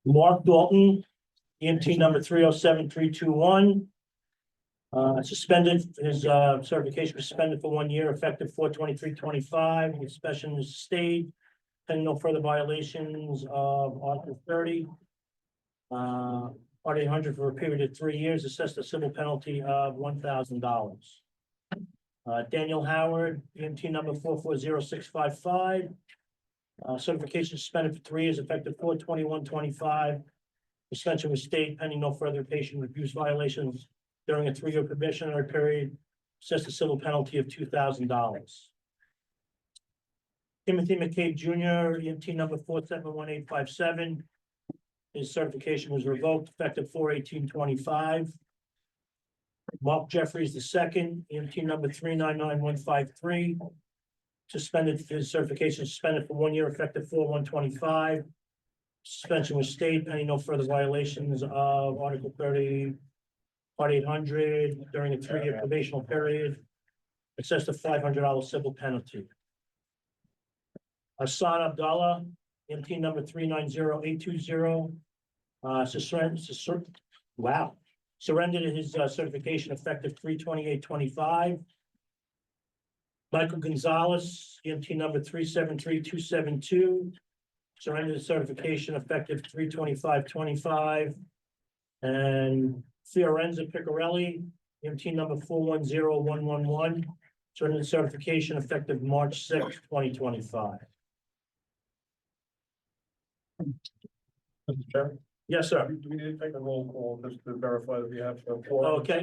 Mark Dalton, EMT number 307321. Suspended, his certification was suspended for 1 year, effective 4/23/25. His suspension is stayed, pending no further violations of Article 30. Part 800 for a period of 3 years, assessed a civil penalty of $1,000. Daniel Howard, EMT number 440655. Certification suspended for 3 years, effective 4/21/25. Suspension was stayed pending no further patient abuse violations during a 3-year probationary period, assessed a civil penalty of $2,000. Timothy McCabe Jr., EMT number 471857. His certification was revoked, effective 4/18/25. Mark Jeffries II, EMT number 399153. Suspended, his certification suspended for 1 year, effective 4/1/25. Suspension was stayed pending no further violations of Article 30, Part 800 during a 3-year probational period. Assessed a $500 civil penalty. Hassan Abdallah, EMT number 390820. Surrendered his certification effective 3/28/25. Michael Gonzalez, EMT number 373272. Surrendered his certification effective 3/25/25. And Fiorenza Piccarelli, EMT number 410111. Surrendered his certification effective March 6, 2025. Mr. Chairman? Yes, sir. Do we need to take a roll call just to verify that we have? Okay.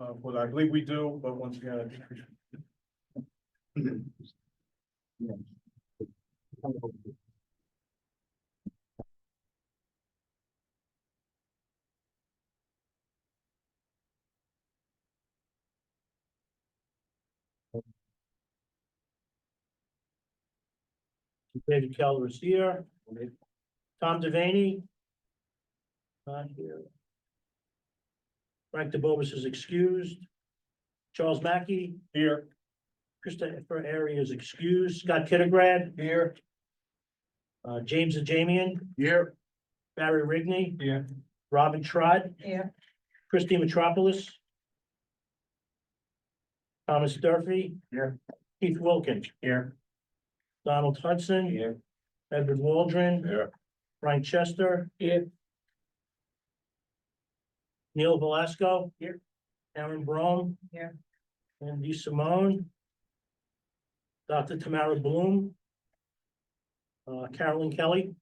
Well, I believe we do, but once again, I think we should. David Keller is here. Tom Devaney. Not here. Frank DeBovis is excused. Charles Mackey. Here. Christopher Airy is excused. Scott Kittigrad. Here. James Ajamian. Here. Barry Rigney. Here. Robin Trott. Here. Christie Metropolis. Thomas Durfee. Here. Keith Wilkins. Here. Donald Hudson. Here. Edward Waldron. Here. Frank Chester. Here. Neil Velasco. Here. Aaron Brome. Here. Andy Simone. Dr. Tamara Bloom. Carolyn Kelly.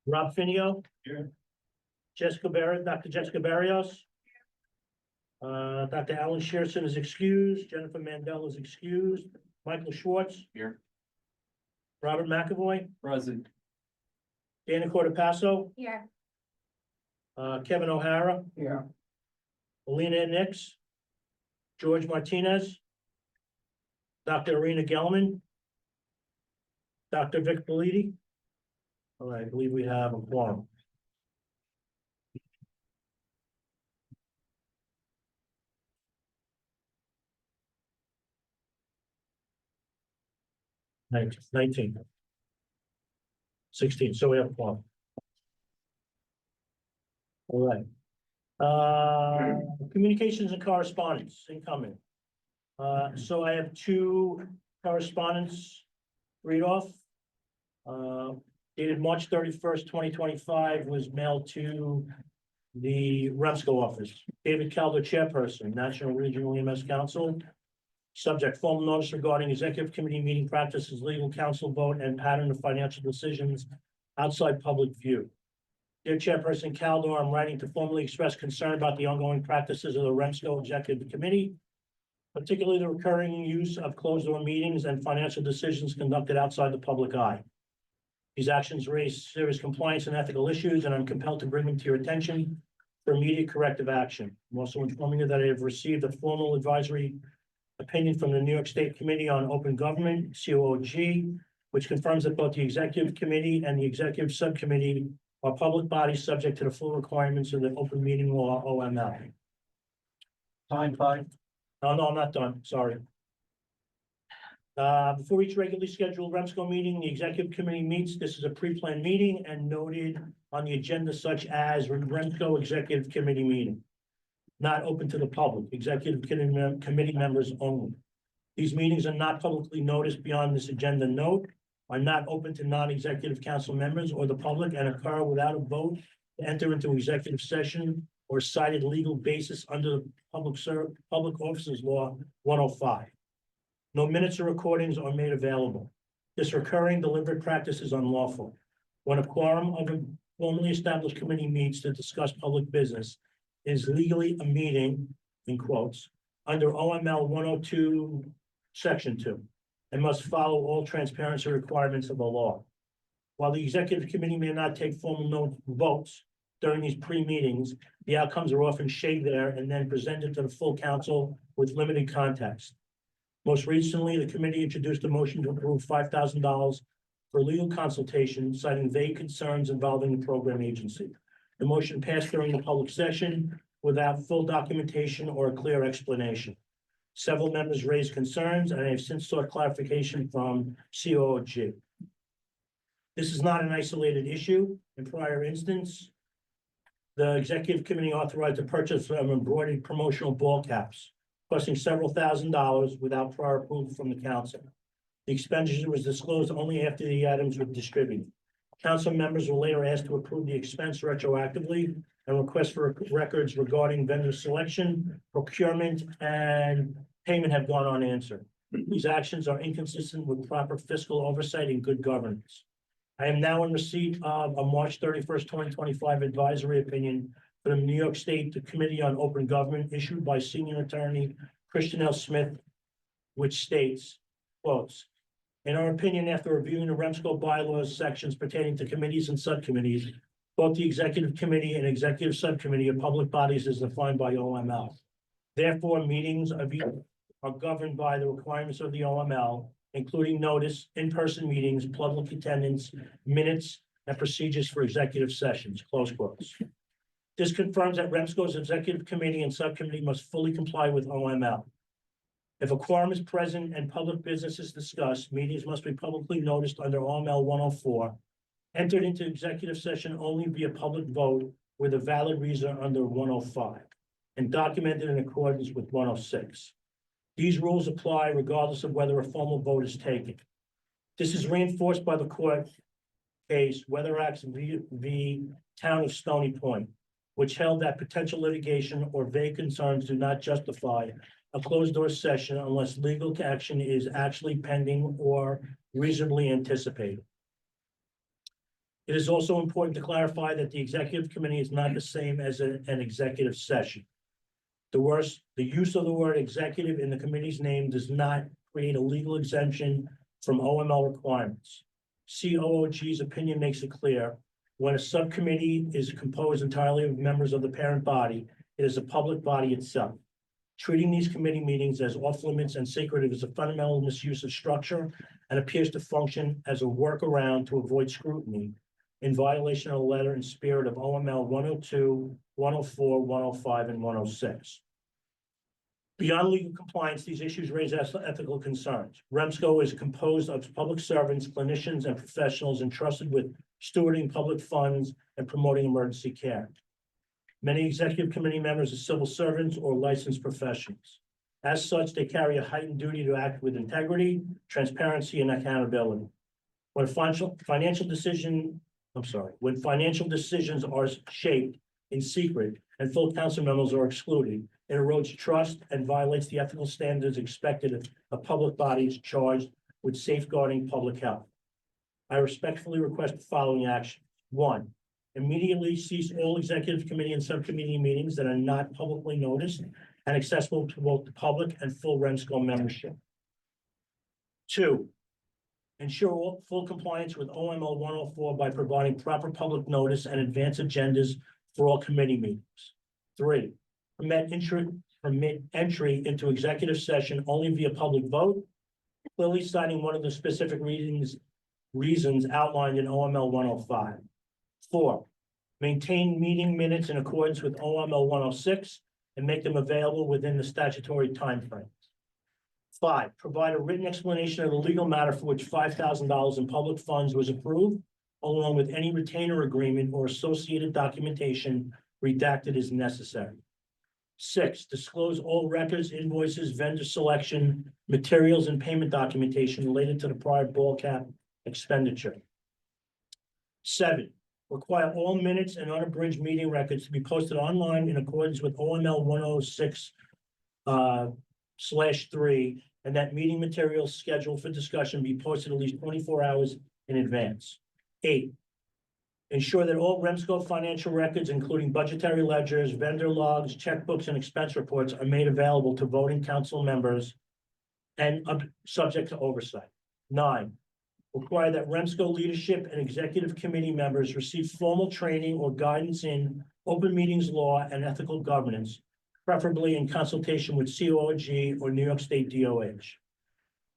Rob Finio. Here. Dr. Jessica Barrios. Dr. Alan Shearson is excused. Jennifer Mandel is excused. Michael Schwartz. Here. Robert McAvoy. Present. Dana Cordopasso. Here. Kevin O'Hara. Here. Alina Nix. George Martinez. Dr. Arena Gelman. Dr. Vic Politi. All right, I believe we have a quorum. 19. 16, so we have a quorum. All right. Communications and correspondence incoming. So I have 2 correspondence read off. Dated March 31st, 2025 was mailed to the REMSCO office. David Calder, Chairperson, National Regional EMS Council. Subject, formal notice regarding executive committee meeting practices, legal counsel vote, and pattern of financial decisions outside public view. Dear Chairperson Calder, I'm writing to formally express concern about the ongoing practices of the REMSCO Executive Committee, particularly the recurring use of closed-door meetings and financial decisions conducted outside the public eye. These actions raise serious compliance and ethical issues, and I'm compelled to bring them to your attention for immediate corrective action. I'm also informing you that I have received a formal advisory opinion from the New York State Committee on Open Government, COOG, which confirms that both the Executive Committee and the Executive Subcommittee are public bodies subject to the full requirements of the Open Meeting Law, OML. Time 5. No, I'm not done, sorry. Before each regularly scheduled REMSCO meeting, the Executive Committee meets. This is a pre-planned meeting and noted on the agenda such as REMSCO Executive Committee meeting. Not open to the public, Executive Committee members only. These meetings are not publicly noticed beyond this agenda note, are not open to non-executive council members or the public, and occur without a vote to enter into executive session or cited legal basis under the Public Officers Law 105. No minutes or recordings are made available. This recurring deliberate practice is unlawful. When a quorum of a formally established committee meets to discuss public business, is legally a meeting, in quotes, under OML 102, Section 2, and must follow all transparency requirements of the law. While the Executive Committee may not take formal votes during these pre-meetings, the outcomes are often shaded there and then presented to the full council with limited context. Most recently, the committee introduced a motion to approve $5,000 for legal consultation, citing vague concerns involving the program agency. The motion passed during the public session without full documentation or a clear explanation. Several members raised concerns, and I have since sought clarification from COOG. This is not an isolated issue. In prior instance, the Executive Committee authorized the purchase of embroidered promotional ball caps, costing several $1,000s without prior approval from the council. The expenditure was disclosed only after the items were distributed. Council members were later asked to approve the expense retroactively, and requests for records regarding vendor selection, procurement, and payment have gone unanswered. These actions are inconsistent with proper fiscal oversight and good governance. I am now in receipt of a March 31st, 2025 advisory opinion from the New York State Committee on Open Government issued by Senior Attorney Christian L. Smith, which states, quotes, in our opinion, after reviewing the REMSCO bylaws sections pertaining to committees and subcommittees, both the Executive Committee and Executive Subcommittee are public bodies as defined by OML. Therefore, meetings of each are governed by the requirements of the OML, including notice, in-person meetings, public attendance, minutes, and procedures for executive sessions, close quotes. This confirms that REMSCO's Executive Committee and Subcommittee must fully comply with OML. If a quorum is present and public business is discussed, meetings must be publicly noticed under OML 104, entered into executive session only via public vote with a valid reason under 105, and documented in accordance with 106. These rules apply regardless of whether a formal vote is taken. This is reinforced by the court case, Weatherax v. Town of Stony Point, which held that potential litigation or vague concerns do not justify a closed-door session unless legal action is actually pending or reasonably anticipated. It is also important to clarify that the Executive Committee is not the same as an executive session. The use of the word executive in the committee's name does not create a legal exemption from OML requirements. COOG's opinion makes it clear, when a subcommittee is composed entirely of members of the parent body, it is a public body itself. Treating these committee meetings as off limits and secretive is a fundamental misuse of structure and appears to function as a workaround to avoid scrutiny in violation of the letter and spirit of OML 102, 104, 105, and 106. Beyond legal compliance, these issues raise ethical concerns. REMSCO is composed of public servants, clinicians, and professionals entrusted with stewarding public funds and promoting emergency care. Many Executive Committee members are civil servants or licensed professionals. As such, they carry a heightened duty to act with integrity, transparency, and accountability. When financial decisions are shaped in secret and full council memos are excluded, it erodes trust and violates the ethical standards expected of public bodies charged with safeguarding public health. I respectfully request the following action. 1, immediately cease all Executive Committee and Subcommittee meetings that are not publicly noticed and accessible to both the public and full REMSCO membership. 2, ensure full compliance with OML 104 by providing proper public notice and advance agendas for all committee meetings. 3, permit permit entry into executive session only via public vote, clearly citing one of the specific reasons outlined in OML 105. 4, maintain meeting minutes in accordance with OML 106 and make them available within the statutory timeframes. 5, provide a written explanation of the legal matter for which $5,000 in public funds was approved, along with any retainer agreement or associated documentation redacted as necessary. 6, disclose all records, invoices, vendor selection, materials, and payment documentation related to the prior ball cap expenditure. 7, require all minutes and unabridged meeting records to be posted online in accordance with OML 106/3, and that meeting materials scheduled for discussion be posted at least 24 hours in advance. 8, ensure that all REMSCO financial records, including budgetary ledgers, vendor logs, checkbooks, and expense reports, are made available to voting council members and subject to oversight. 9, require that REMSCO leadership and executive committee members receive formal training or guidance in open meetings law and ethical governance, preferably in consultation with COG or New York State DOH.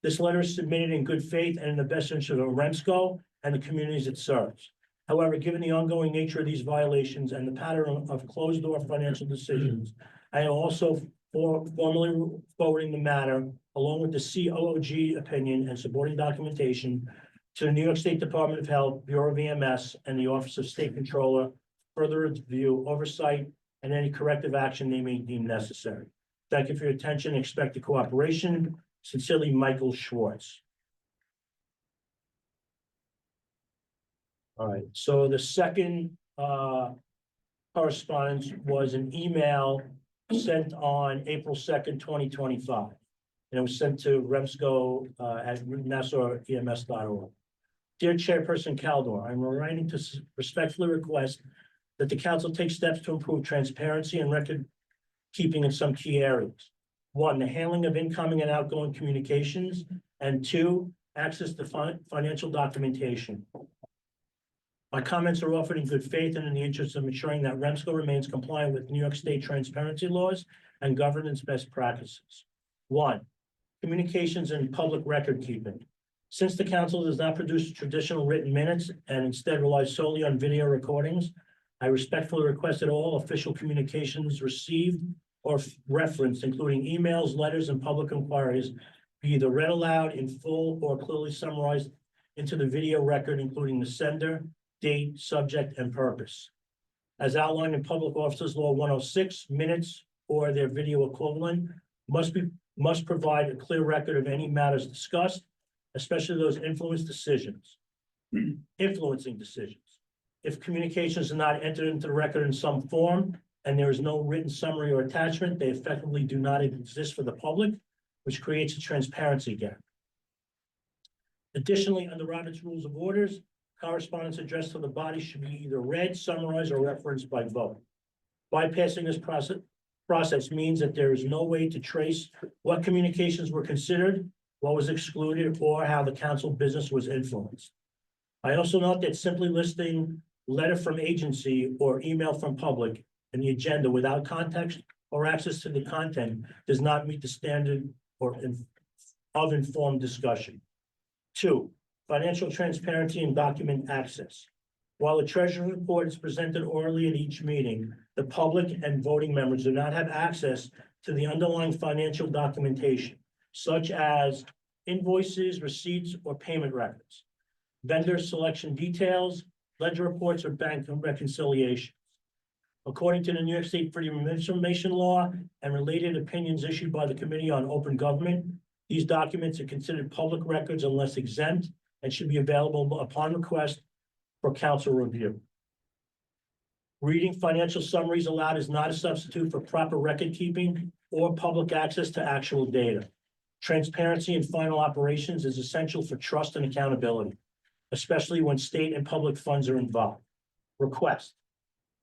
This letter is submitted in good faith and in the best interest of REMSCO and the communities it serves. However, given the ongoing nature of these violations and the pattern of closed-door financial decisions, I am also formally forwarding the matter, along with the COG opinion and supporting documentation, to the New York State Department of Health, Bureau of EMS, and the Office of State Controller, further review, oversight, and any corrective action they may deem necessary. Thank you for your attention and expected cooperation. Sincerely, Michael Schwartz. All right, so the second correspondence was an email sent on April 2nd, 2025. And it was sent to REMSCO at NassauEMS.org. Dear Chairperson Caldor, I'm writing to respectfully request that the council take steps to improve transparency and record keeping in some key areas. 1, the handling of incoming and outgoing communications, and 2, access to financial documentation. My comments are offered in good faith and in the interest of ensuring that REMSCO remains compliant with New York State transparency laws and governance best practices. 1, communications and public record keeping. Since the council does not produce traditional written minutes and instead relies solely on video recordings, I respectfully request that all official communications received or referenced, including emails, letters, and public inquiries, be either read aloud in full or clearly summarized into the video record, including the sender, date, subject, and purpose. As outlined in Public Officers Law 106, minutes or their video equivalent must provide a clear record of any matters discussed, especially those influencing decisions. If communications are not entered into the record in some form and there is no written summary or attachment, they effectively do not exist for the public, which creates a transparency gap. Additionally, under Robert's Rules of Orders, correspondence addressed to the body should be either read, summarized, or referenced by vote. Bypassing this process means that there is no way to trace what communications were considered, what was excluded, or how the council business was influenced. I also note that simply listing letter from agency or email from public in the agenda without context or access to the content does not meet the standard of informed discussion. 2, financial transparency and document access. While the treasury report is presented orally at each meeting, the public and voting members do not have access to the underlying financial documentation, such as invoices, receipts, or payment records, vendor selection details, ledger reports, or bank reconciliations. According to the New York State Freedom of Information Law and related opinions issued by the Committee on Open Government, these documents are considered public records unless exempt and should be available upon request for council review. Reading financial summaries aloud is not a substitute for proper record keeping or public access to actual data. Transparency in final operations is essential for trust and accountability, especially when state and public funds are involved. Request.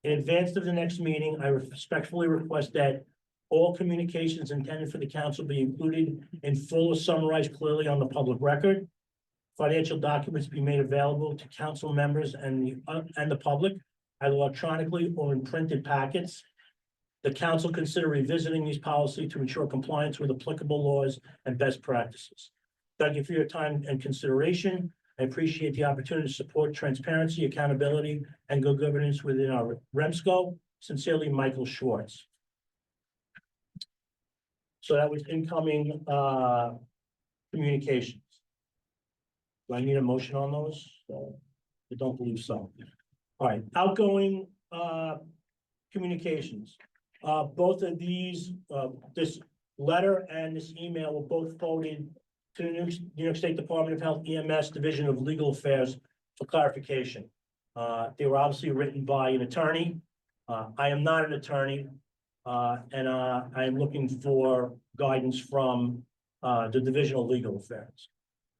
In advance of the next meeting, I respectfully request that all communications intended for the council be included in full or summarized clearly on the public record. Financial documents be made available to council members and the public, either electronically or in printed packets. the council consider revisiting these policies to ensure compliance with applicable laws and best practices. Thank you for your time and consideration. I appreciate the opportunity to support transparency, accountability, and good governance within our REMSCO. Sincerely, Michael Schwartz. So that was incoming communications. Do I need a motion on those? I don't believe so. All right, outgoing communications. Both of these, this letter and this email were both forwarded to the New York State Department of Health EMS Division of Legal Affairs for clarification. They were obviously written by an attorney. I am not an attorney, and I am looking for guidance from the Division of Legal Affairs.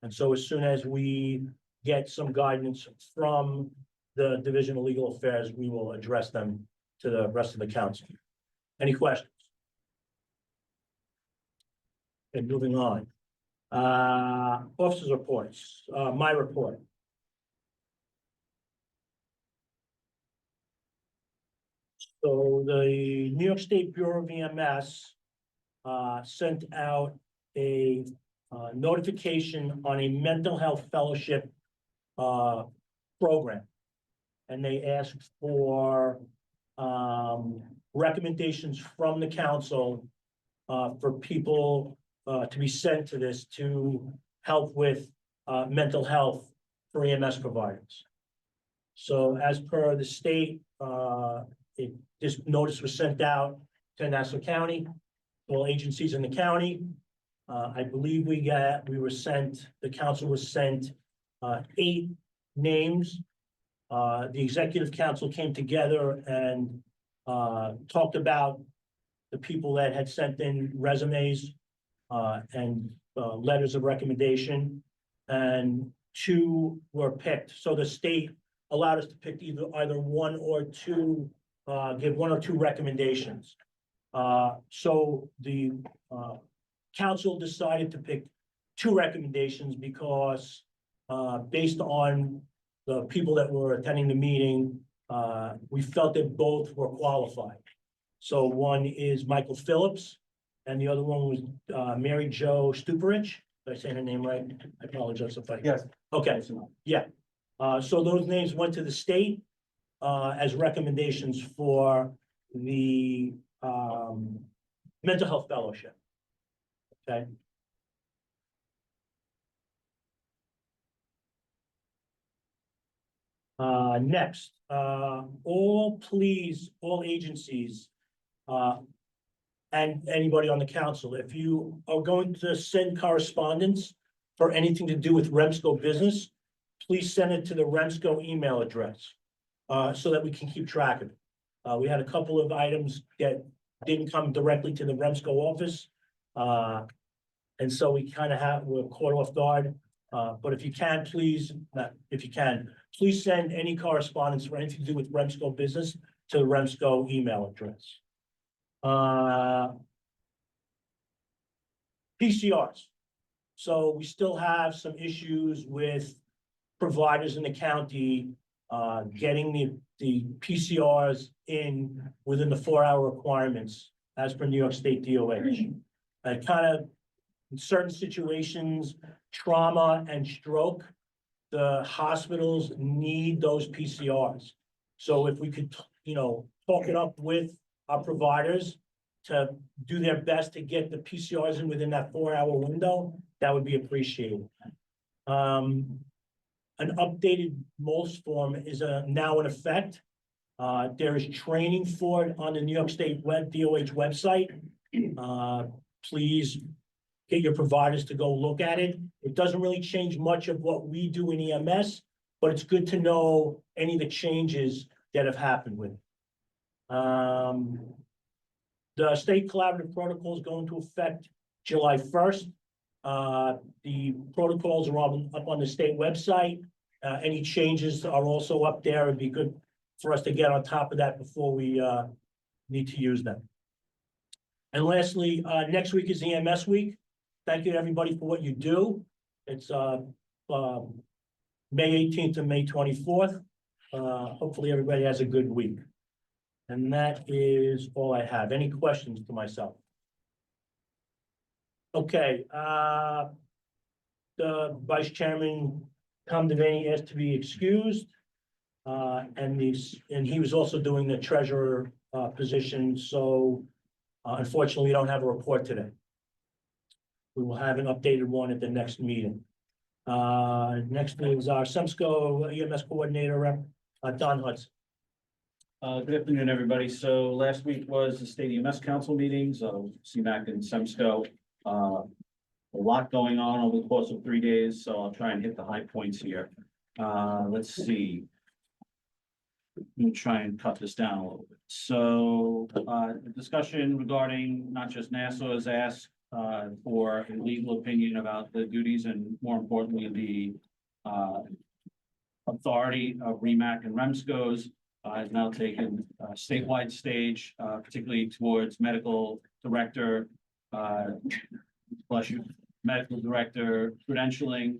And so as soon as we get some guidance from the Division of Legal Affairs, we will address them to the rest of the council. Any questions? Okay, moving on. Officers' reports, my report. So the New York State Bureau of EMS sent out a notification on a mental health fellowship program. And they asked for recommendations from the council for people to be sent to this to help with mental health for EMS providers. So as per the state, this notice was sent out to Nassau County, all agencies in the county. I believe the council was sent 8 names. The executive council came together and talked about the people that had sent in resumes and letters of recommendation, and 2 were picked. So the state allowed us to pick either 1 or 2, give 1 or 2 recommendations. So the council decided to pick 2 recommendations because based on the people that were attending the meeting, we felt that both were qualified. So one is Michael Phillips, and the other one was Mary Jo Stuparich. Did I say her name right? I apologize if I. Yes. Okay, yeah. So those names went to the state as recommendations for the mental health fellowship. Okay. Next, all agencies, and anybody on the council, if you are going to send correspondence for anything to do with REMSCO business, please send it to the REMSCO email address, so that we can keep track of it. We had a couple of items that didn't come directly to the REMSCO office. And so we kind of we're caught off guard. But if you can, please send any correspondence for anything to do with REMSCO business to the REMSCO email address. PCRs. So we still have some issues with providers in the county getting the PCRs in within the 4-hour requirements as per New York State DOH. In certain situations, trauma and stroke, the hospitals need those PCRs. So if we could, talk it up with our providers to do their best to get the PCRs in within that 4-hour window, that would be appreciated. An updated MOLS form is now in effect. There is training for it on the New York State DOH website. Please get your providers to go look at it. It doesn't really change much of what we do in EMS, but it's good to know any of the changes that have happened with it. The state collaborative protocol is going to affect July 1st. The protocols are up on the state website. Any changes are also up there. It'd be good for us to get on top of that before we need to use them. And lastly, next week is EMS week. Thank you to everybody for what you do. It's May 18th to May 24th. Hopefully everybody has a good week. And that is all I have. Any questions to myself? Okay, the vice chairman, Tom Devaney, asked to be excused. And he was also doing the treasurer, position, so, unfortunately, we don't have a report today. We will have an updated one at the next meeting. Next is our REMSCO EMS coordinator, Rep, Don Hudson. Good afternoon, everybody. So last week was the State EMS Council meetings, CMAC and SEMSCO. A lot going on over the course of 3 days, so I'll try and hit the high points here. Let's see. Let me try and cut this down a little bit. So, the discussion regarding not just Nassau has asked, for a legal opinion about the duties and more importantly, the, authority of REMAC and REMSCOs, has now taken a statewide stage, particularly towards medical director, medical director credentialing,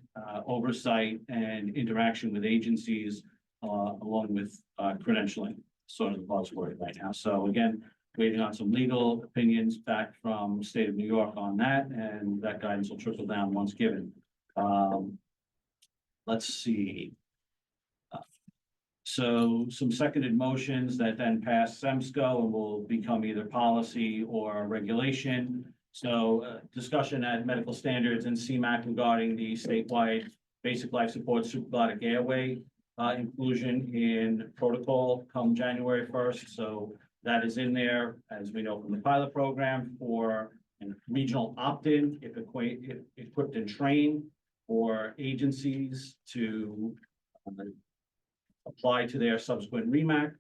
oversight and interaction with agencies, along with credentialing, sort of the buzzword right now. So again, waiting on some legal opinions back from the state of New York on that, and that guidance will trickle down once given. Let's see. So some seconded motions that then pass SEMSCO and will become either policy or regulation. So discussion at medical standards and CMAC regarding the statewide basic life support supraglottic airway inclusion in protocol come January 1st. So that is in there, as we know from the pilot program, for a regional opt-in if equipped and trained for agencies to apply to their subsequent REMAC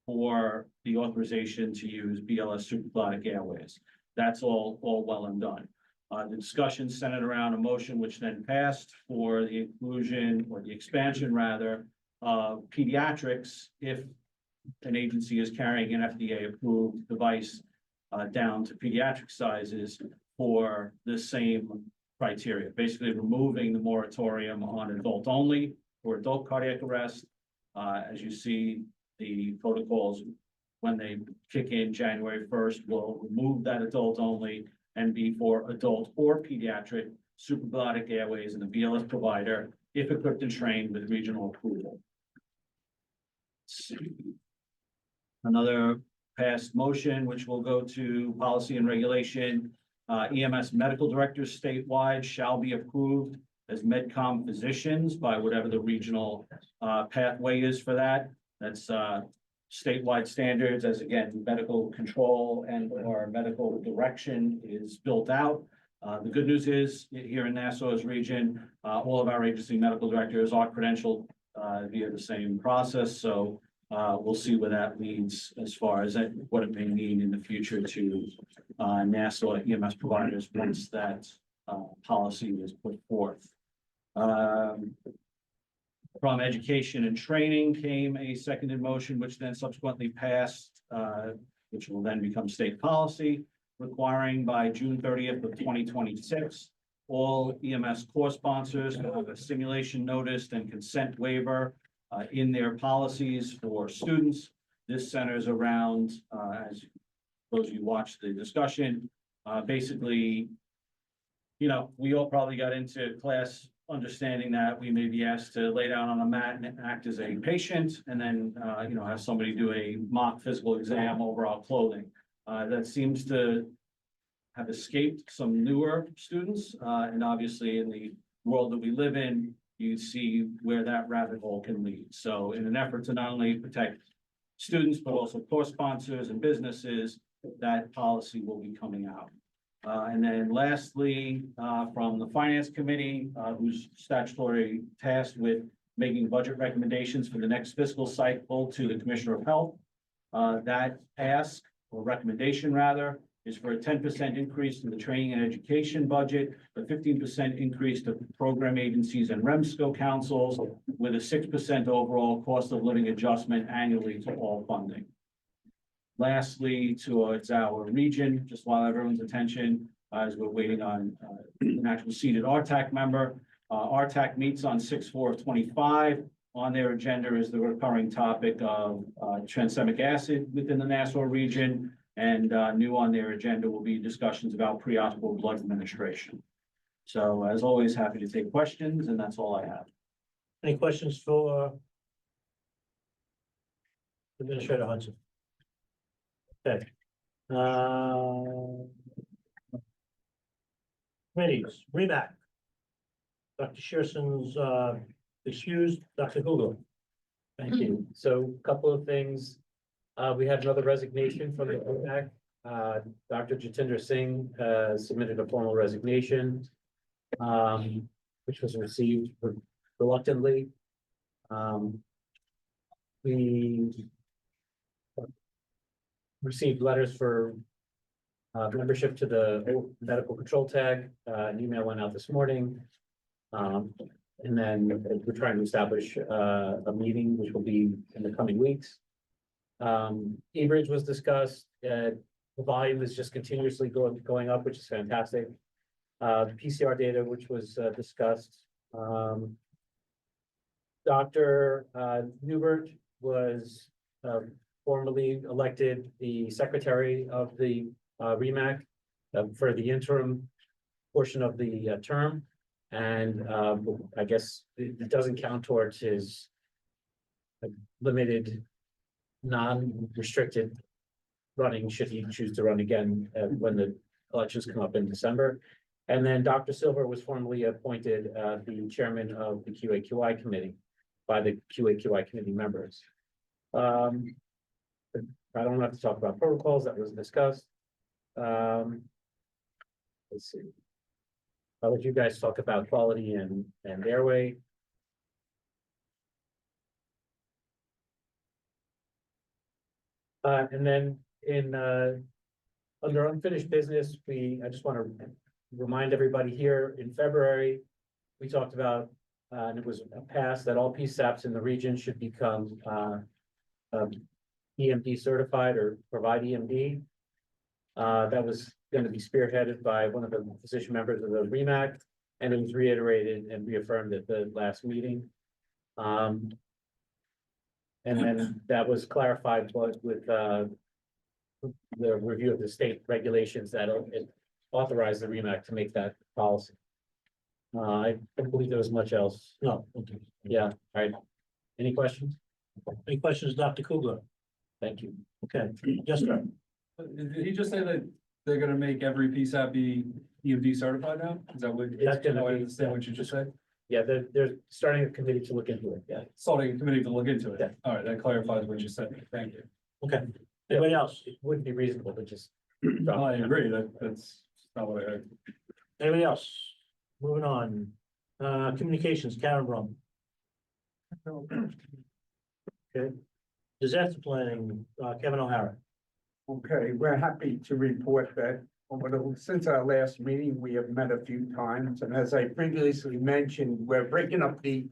for the authorization to use BLS supraglottic airways. That's all well and done. The discussion centered around a motion which then passed for the inclusion or the expansion rather of pediatrics if an agency is carrying an FDA-approved device down to pediatric sizes for the same criteria, basically removing the moratorium on adult only for adult cardiac arrest. As you see, the protocols, when they kick in January 1st, will remove that adult only and be for adult or pediatric supraglottic airways and the BLS provider if equipped and trained with regional approval. Another passed motion, which will go to policy and regulation. EMS medical directors statewide shall be approved as MedCom physicians by whatever the regional pathway is for that. That's statewide standards as again, medical control and or medical direction is built out. The good news is here in Nassau's region, all of our agency medical directors are credentialed via the same process. So we'll see where that leads as far as what it may mean in the future to Nassau EMS providers once that policy is put forth. From education and training came a seconded motion, which then subsequently passed, which will then become state policy, requiring by June 30th of 2026, all EMS core sponsors to have a simulation notice and consent waiver in their policies for students. This centers around, as those of you watch the discussion, basically, you know, we all probably got into class understanding that we may be asked to lay down on a mat and act as a patient, and then, you know, have somebody do a mock physical exam over our clothing. That seems to have escaped some newer students, and obviously in the world that we live in, you see where that rabbit hole can lead. So in an effort to not only protect students, but also core sponsors and businesses, that policy will be coming out. And then lastly, from the Finance Committee, who's statutory tasked with making budget recommendations for the next fiscal cycle to the Commissioner of Health. That ask or recommendation rather is for a 10% increase in the training and education budget, a 15% increase to program agencies and REMSCO councils with a 6% overall cost of living adjustment annually to all funding. Lastly, towards our region, just while everyone's attention, as we're waiting on an actual seated RTAC member. RTAC meets on 6/4/25. On their agenda is the recurring topic of tranexamic acid within the Nassau region. And new on their agenda will be discussions about pre-optimal blood administration. So as always, happy to take questions, and that's all I have. Any questions for Administrator Hudson? Okay. Committees, REMAC. Dr. Shearson's excused, Dr. Google. Thank you. So a couple of things. We had another resignation from the OPAC. Dr. Jatinder Singh submitted a formal resignation, which was received reluctantly. We received letters for membership to the medical control tag. An email went out this morning. And then we're trying to establish a meeting, which will be in the coming weeks. E-Bridge was discussed. The volume is just continuously going up, which is fantastic. The PCR data, which was discussed. Dr. Newbert was formally elected the secretary of the REMAC for the interim portion of the term. And I guess it doesn't count towards his limited, non-restricted running, should he choose to run again when the elections come up in December. And then Dr. Silver was formally appointed the chairman of the QAQI committee by the QAQI committee members. I don't have to talk about protocols, that was discussed. Let's see. I'll let you guys talk about quality and airway. And then in under unfinished business, I just want to remind everybody here in February, we talked about, and it was passed that all PSAPs in the region should become EMD certified or provide EMD. That was going to be spearheaded by one of the physician members of the REMAC, and it was reiterated and reaffirmed at the last meeting. And then that was clarified with the review of the state regulations that authorize the REMAC to make that policy. I don't believe there was much else. No, okay. Yeah, all right. Any questions? Any questions, Dr. Kugler? Thank you. Okay, yes, sir. Did he just say that they're gonna make every PSAP be EMD certified now? Is that what, That's gonna I be- understand what you just said? Yeah, they're starting a committee to look into it, yeah. Starting a committee to look into Yeah. it. All right, that clarifies what you said. Thank you. Okay, anybody else? It wouldn't be reasonable to just. No, I agree. That's not what I heard. Anybody else? Moving on. Communications, Karen Brum. Okay. Disaster planning, Kevin O'Hara. Okay, we're happy to report that since our last meeting, we have met a few times, and as I previously mentioned, we're breaking up the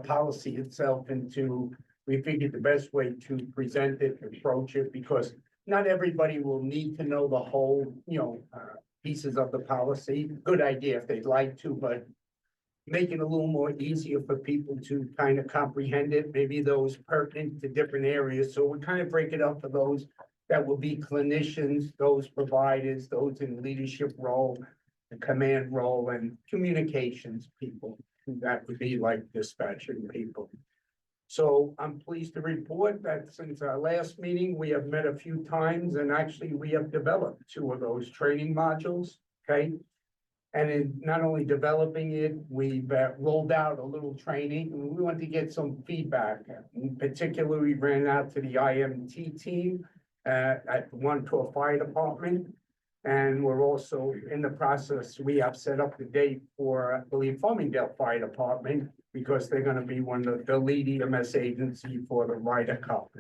policy itself into, we figured the best way to present it, approach it, because not everybody will need to know the whole, pieces of the policy. Good idea if they'd like to, but make it a little more easier for people to kind of comprehend it, maybe those pertinent to different areas. So we kind of break it up for those that will be clinicians, those providers, those in leadership role, the command role, and communications people. That would be like dispatching people. So I'm pleased to report that since our last meeting, we have met a few times, and actually we have developed 2 of those training modules, okay? And in not only developing it, we've rolled out a little training, and we want to get some feedback. In particular, we ran out to the IMT team at the 112 Fire Department. And we're also in the process, we have set up the date for, I believe, Farmingdale Fire Department, because they're gonna be one of the lead EMS agency for the Ryder Cup.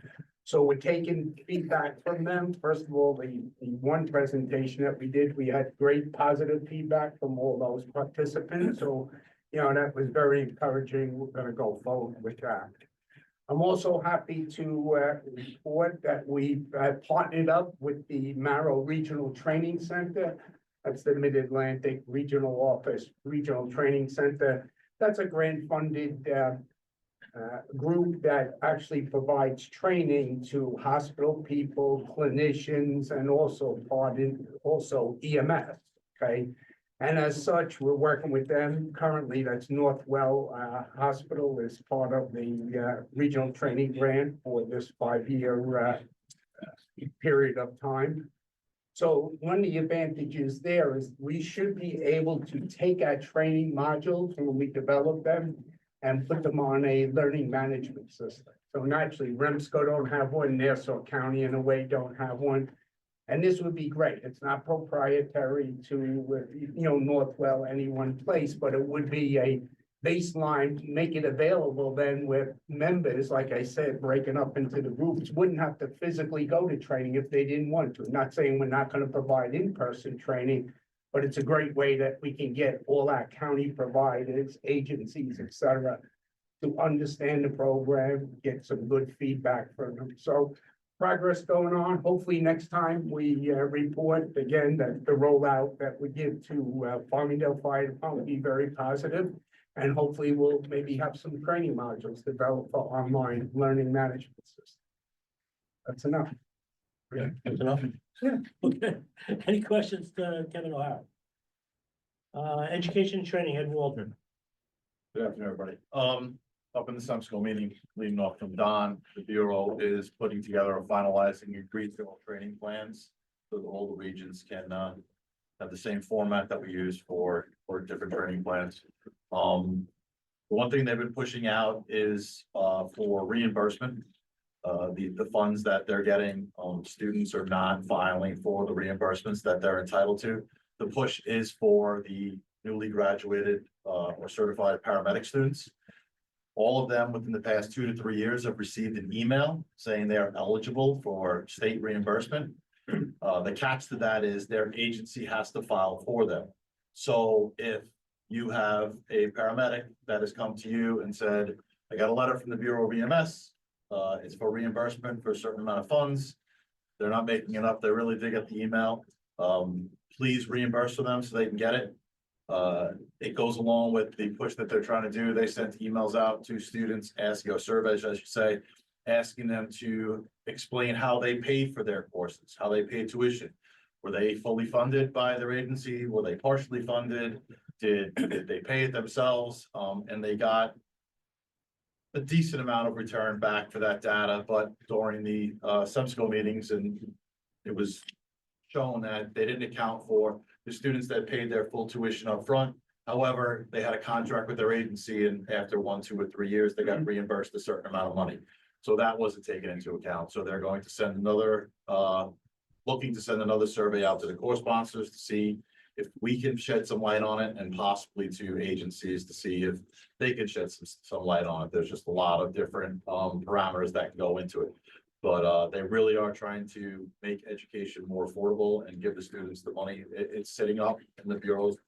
So we're taking feedback from them. First of all, the one presentation that we did, we had great positive feedback from all those participants. So, that was very encouraging. We're gonna go forward with that. I'm also happy to report that we've partnered up with the Marrow Regional Training Center. That's the Mid-Atlantic Regional Office, Regional Training Center. That's a grant-funded group that actually provides training to hospital people, clinicians, and also EMS, okay? And as such, we're working with them currently. That's Northwell Hospital is part of the regional training grant for this 5-year period of time. So one of the advantages there is we should be able to take our training modules when we develop them and put them on a learning management system. So naturally, REMSCO don't have one, Nassau County in a way don't have one. And this would be great. It's not proprietary to, Northwell, any one place, but it would be a baseline, make it available then with members, like I said, breaking up into the groups, wouldn't have to physically go to training if they didn't want to. Not saying we're not going to provide in-person training, but it's a great way that we can get all our county providers, agencies, et cetera, to understand the program, get some good feedback from them. So progress going on. Hopefully next time we report again that the rollout that we give to Farmingdale Fire Department will be very positive. And hopefully we'll maybe have some training modules developed for online learning management system. That's enough. Yeah, that's enough. Yeah. Okay, any questions to Kevin O'Hara? Education and training, Ed Waldron. Good afternoon, everybody. Up in the REMSCO meeting, leading off from Don, the Bureau is putting together or finalizing regional training plans. So that all the regions can have the same format that we use for different training plans. The one thing they've been pushing out is for reimbursement. The funds that they're getting, students are not filing for the reimbursements that they're entitled to. The push is for the newly graduated or certified paramedic students. All of them within the past 2 to 3 years have received an email saying they are eligible for state reimbursement. The catch to that is their agency has to file for them. So if you have a paramedic that has come to you and said, I got a letter from the Bureau of EMS, it's for reimbursement for a certain amount of funds. They're not making it up. They really did get the email. Please reimburse for them so they can get it. It goes along with the push that they're trying to do. They sent emails out to students, asking, or surveys, I should say, asking them to explain how they paid for their courses, how they paid tuition. Were they fully funded by their agency? Were they partially funded? Did they pay it themselves? And they got a decent amount of return back for that data, but during the REMSCO meetings, and it was shown that they didn't account for the students that paid their full tuition up front. However, they had a contract with their agency, and after 1, 2, or 3 years, they got reimbursed a certain amount of money. So that wasn't taken into account. So they're going to send another, looking to send another survey out to the core sponsors to see if we can shed some light on it, and possibly to agencies to see if they can shed some light on it. There's just a lot of different parameters that can go into it. But they really are trying to make education more affordable and give the students the money. It's sitting up in the Bureau's,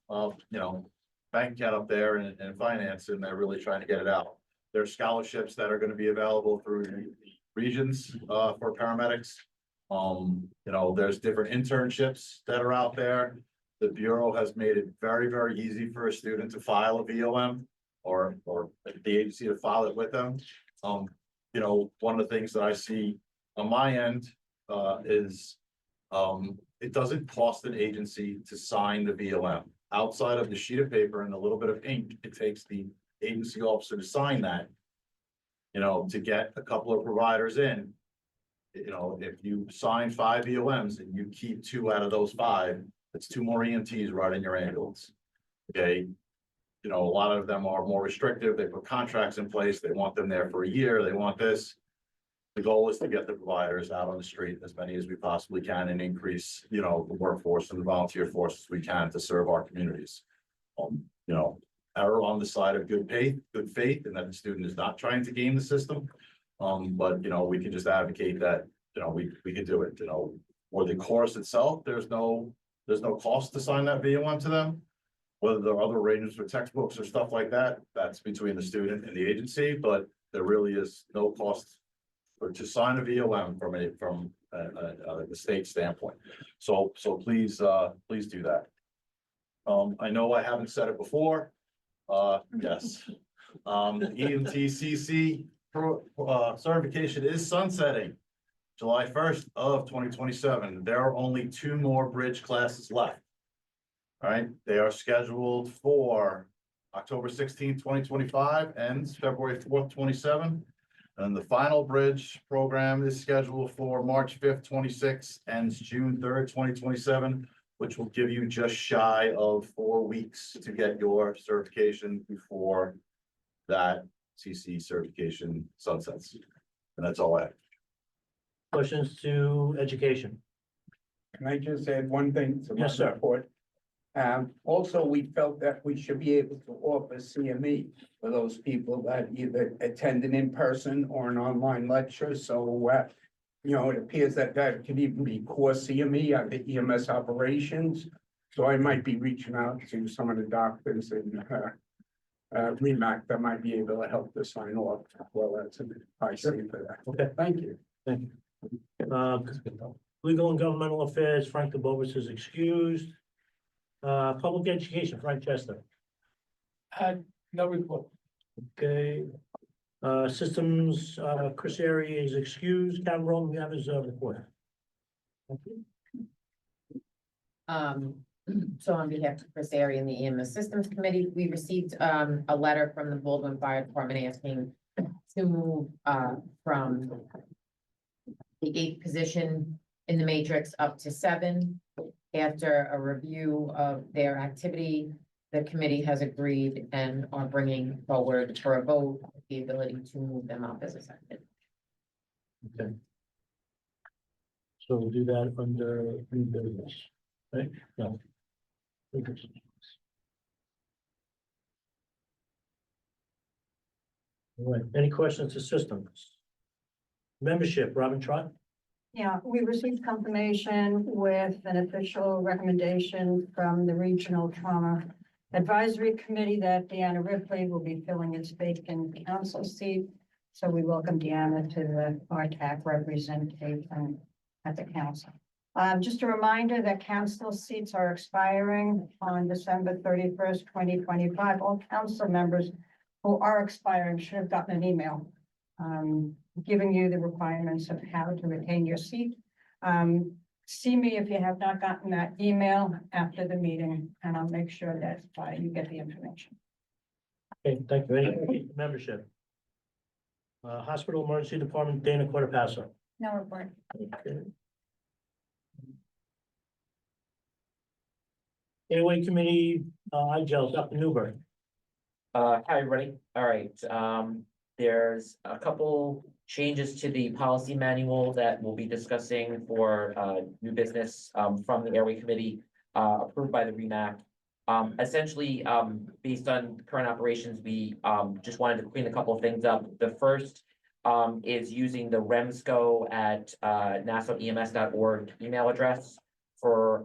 bank account up there and finance, and they're really trying to get it out. There's scholarships that are going to be available through the regions for paramedics. There's different internships that are out there. The Bureau has made it very, very easy for a student to file a VOM or the agency to file it with them. One of the things that I see on my end is it doesn't cost an agency to sign the VOM. Outside of the sheet of paper and a little bit of ink, it takes the agency officer to sign that, to get a couple of providers in. If you sign 5 VOMs and you keep 2 out of those 5, it's 2 more EMTs riding your ambulance. Okay. A lot of them are more restrictive. They put contracts in place. They want them there for a year. They want this. The goal is to get the providers out on the street, as many as we possibly can, and increase, the workforce and the volunteer force as we can to serve our communities. Err on the side of good faith, and that the student is not trying to game the system. But we can just advocate that, we can do it, or the course itself, there's no cost to sign that VOM to them. Whether there are other arrangements for textbooks or stuff like that, that's between the student and the agency, but there really is no cost to sign a VOM from the state standpoint. So please do that. I know I haven't said it before. Yes, The EMTCC certification is sunsetting July 1st of 2027. There are only 2 more bridge classes left. All right, they are scheduled for October 16th, 2025, ends February 4th, 27. And the final bridge program is scheduled for March 5th, 26, ends June 3rd, 2027, which will give you just shy of 4 weeks to get your certification before that CC certification sunsets. And that's all I have. Questions to education? Can I just add one thing to my Yes, sir. report? Also, we felt that we should be able to offer CME for those people that either attend an in-person or an online lecture. So, you know, it appears that that could even be core CME at the EMS operations. So I might be reaching out to some of the doctors in REMAC that might be able to help to sign off. Well, that's I see for that. Okay. Thank you. Thank you. Legal and Governmental Affairs, Frank DeBovis is excused. Public Education, Frank Chester. No report. Okay. Systems, Chris Airy is excused. Karen Rowland, you have his report. Thank you. So on behalf of Chris Airy and the EMS Systems Committee, we received a letter from the Baldwin Fire Department asking to move from the 8th position in the matrix up to 7. After a review of their activity, the committee has agreed and are bringing forward for a vote the ability to move them up as a second. Okay. So we'll do that under new business, right? No. New business. All right, any questions to systems? Membership, Robin Trott? Yeah, we received confirmation with an official recommendation from the Regional Trauma Advisory Committee that Deanna Ripley will be filling its vacant council seat. So we welcome Deanna to the RTAC representation at the council. Just a reminder that council seats are expiring on December 31st, 2025. All council members who are expiring should have gotten an email giving you the requirements of how to retain your seat. See me if you have not gotten that email after the meeting, and I'll make sure that you get the information. Okay, thank you. Any membership? Hospital Emergency Department, Dana Cortopasser. No report. Okay. Airway Committee, IGEL, Dr. Newberg. Hi, everybody. All right, there's a couple changes to the policy manual that we'll be discussing for new business from the Airway Committee approved by the REMAC. Essentially, based on current operations, we just wanted to clean a couple of things up. The first is using the REMSCO at NassauEMS.org email address for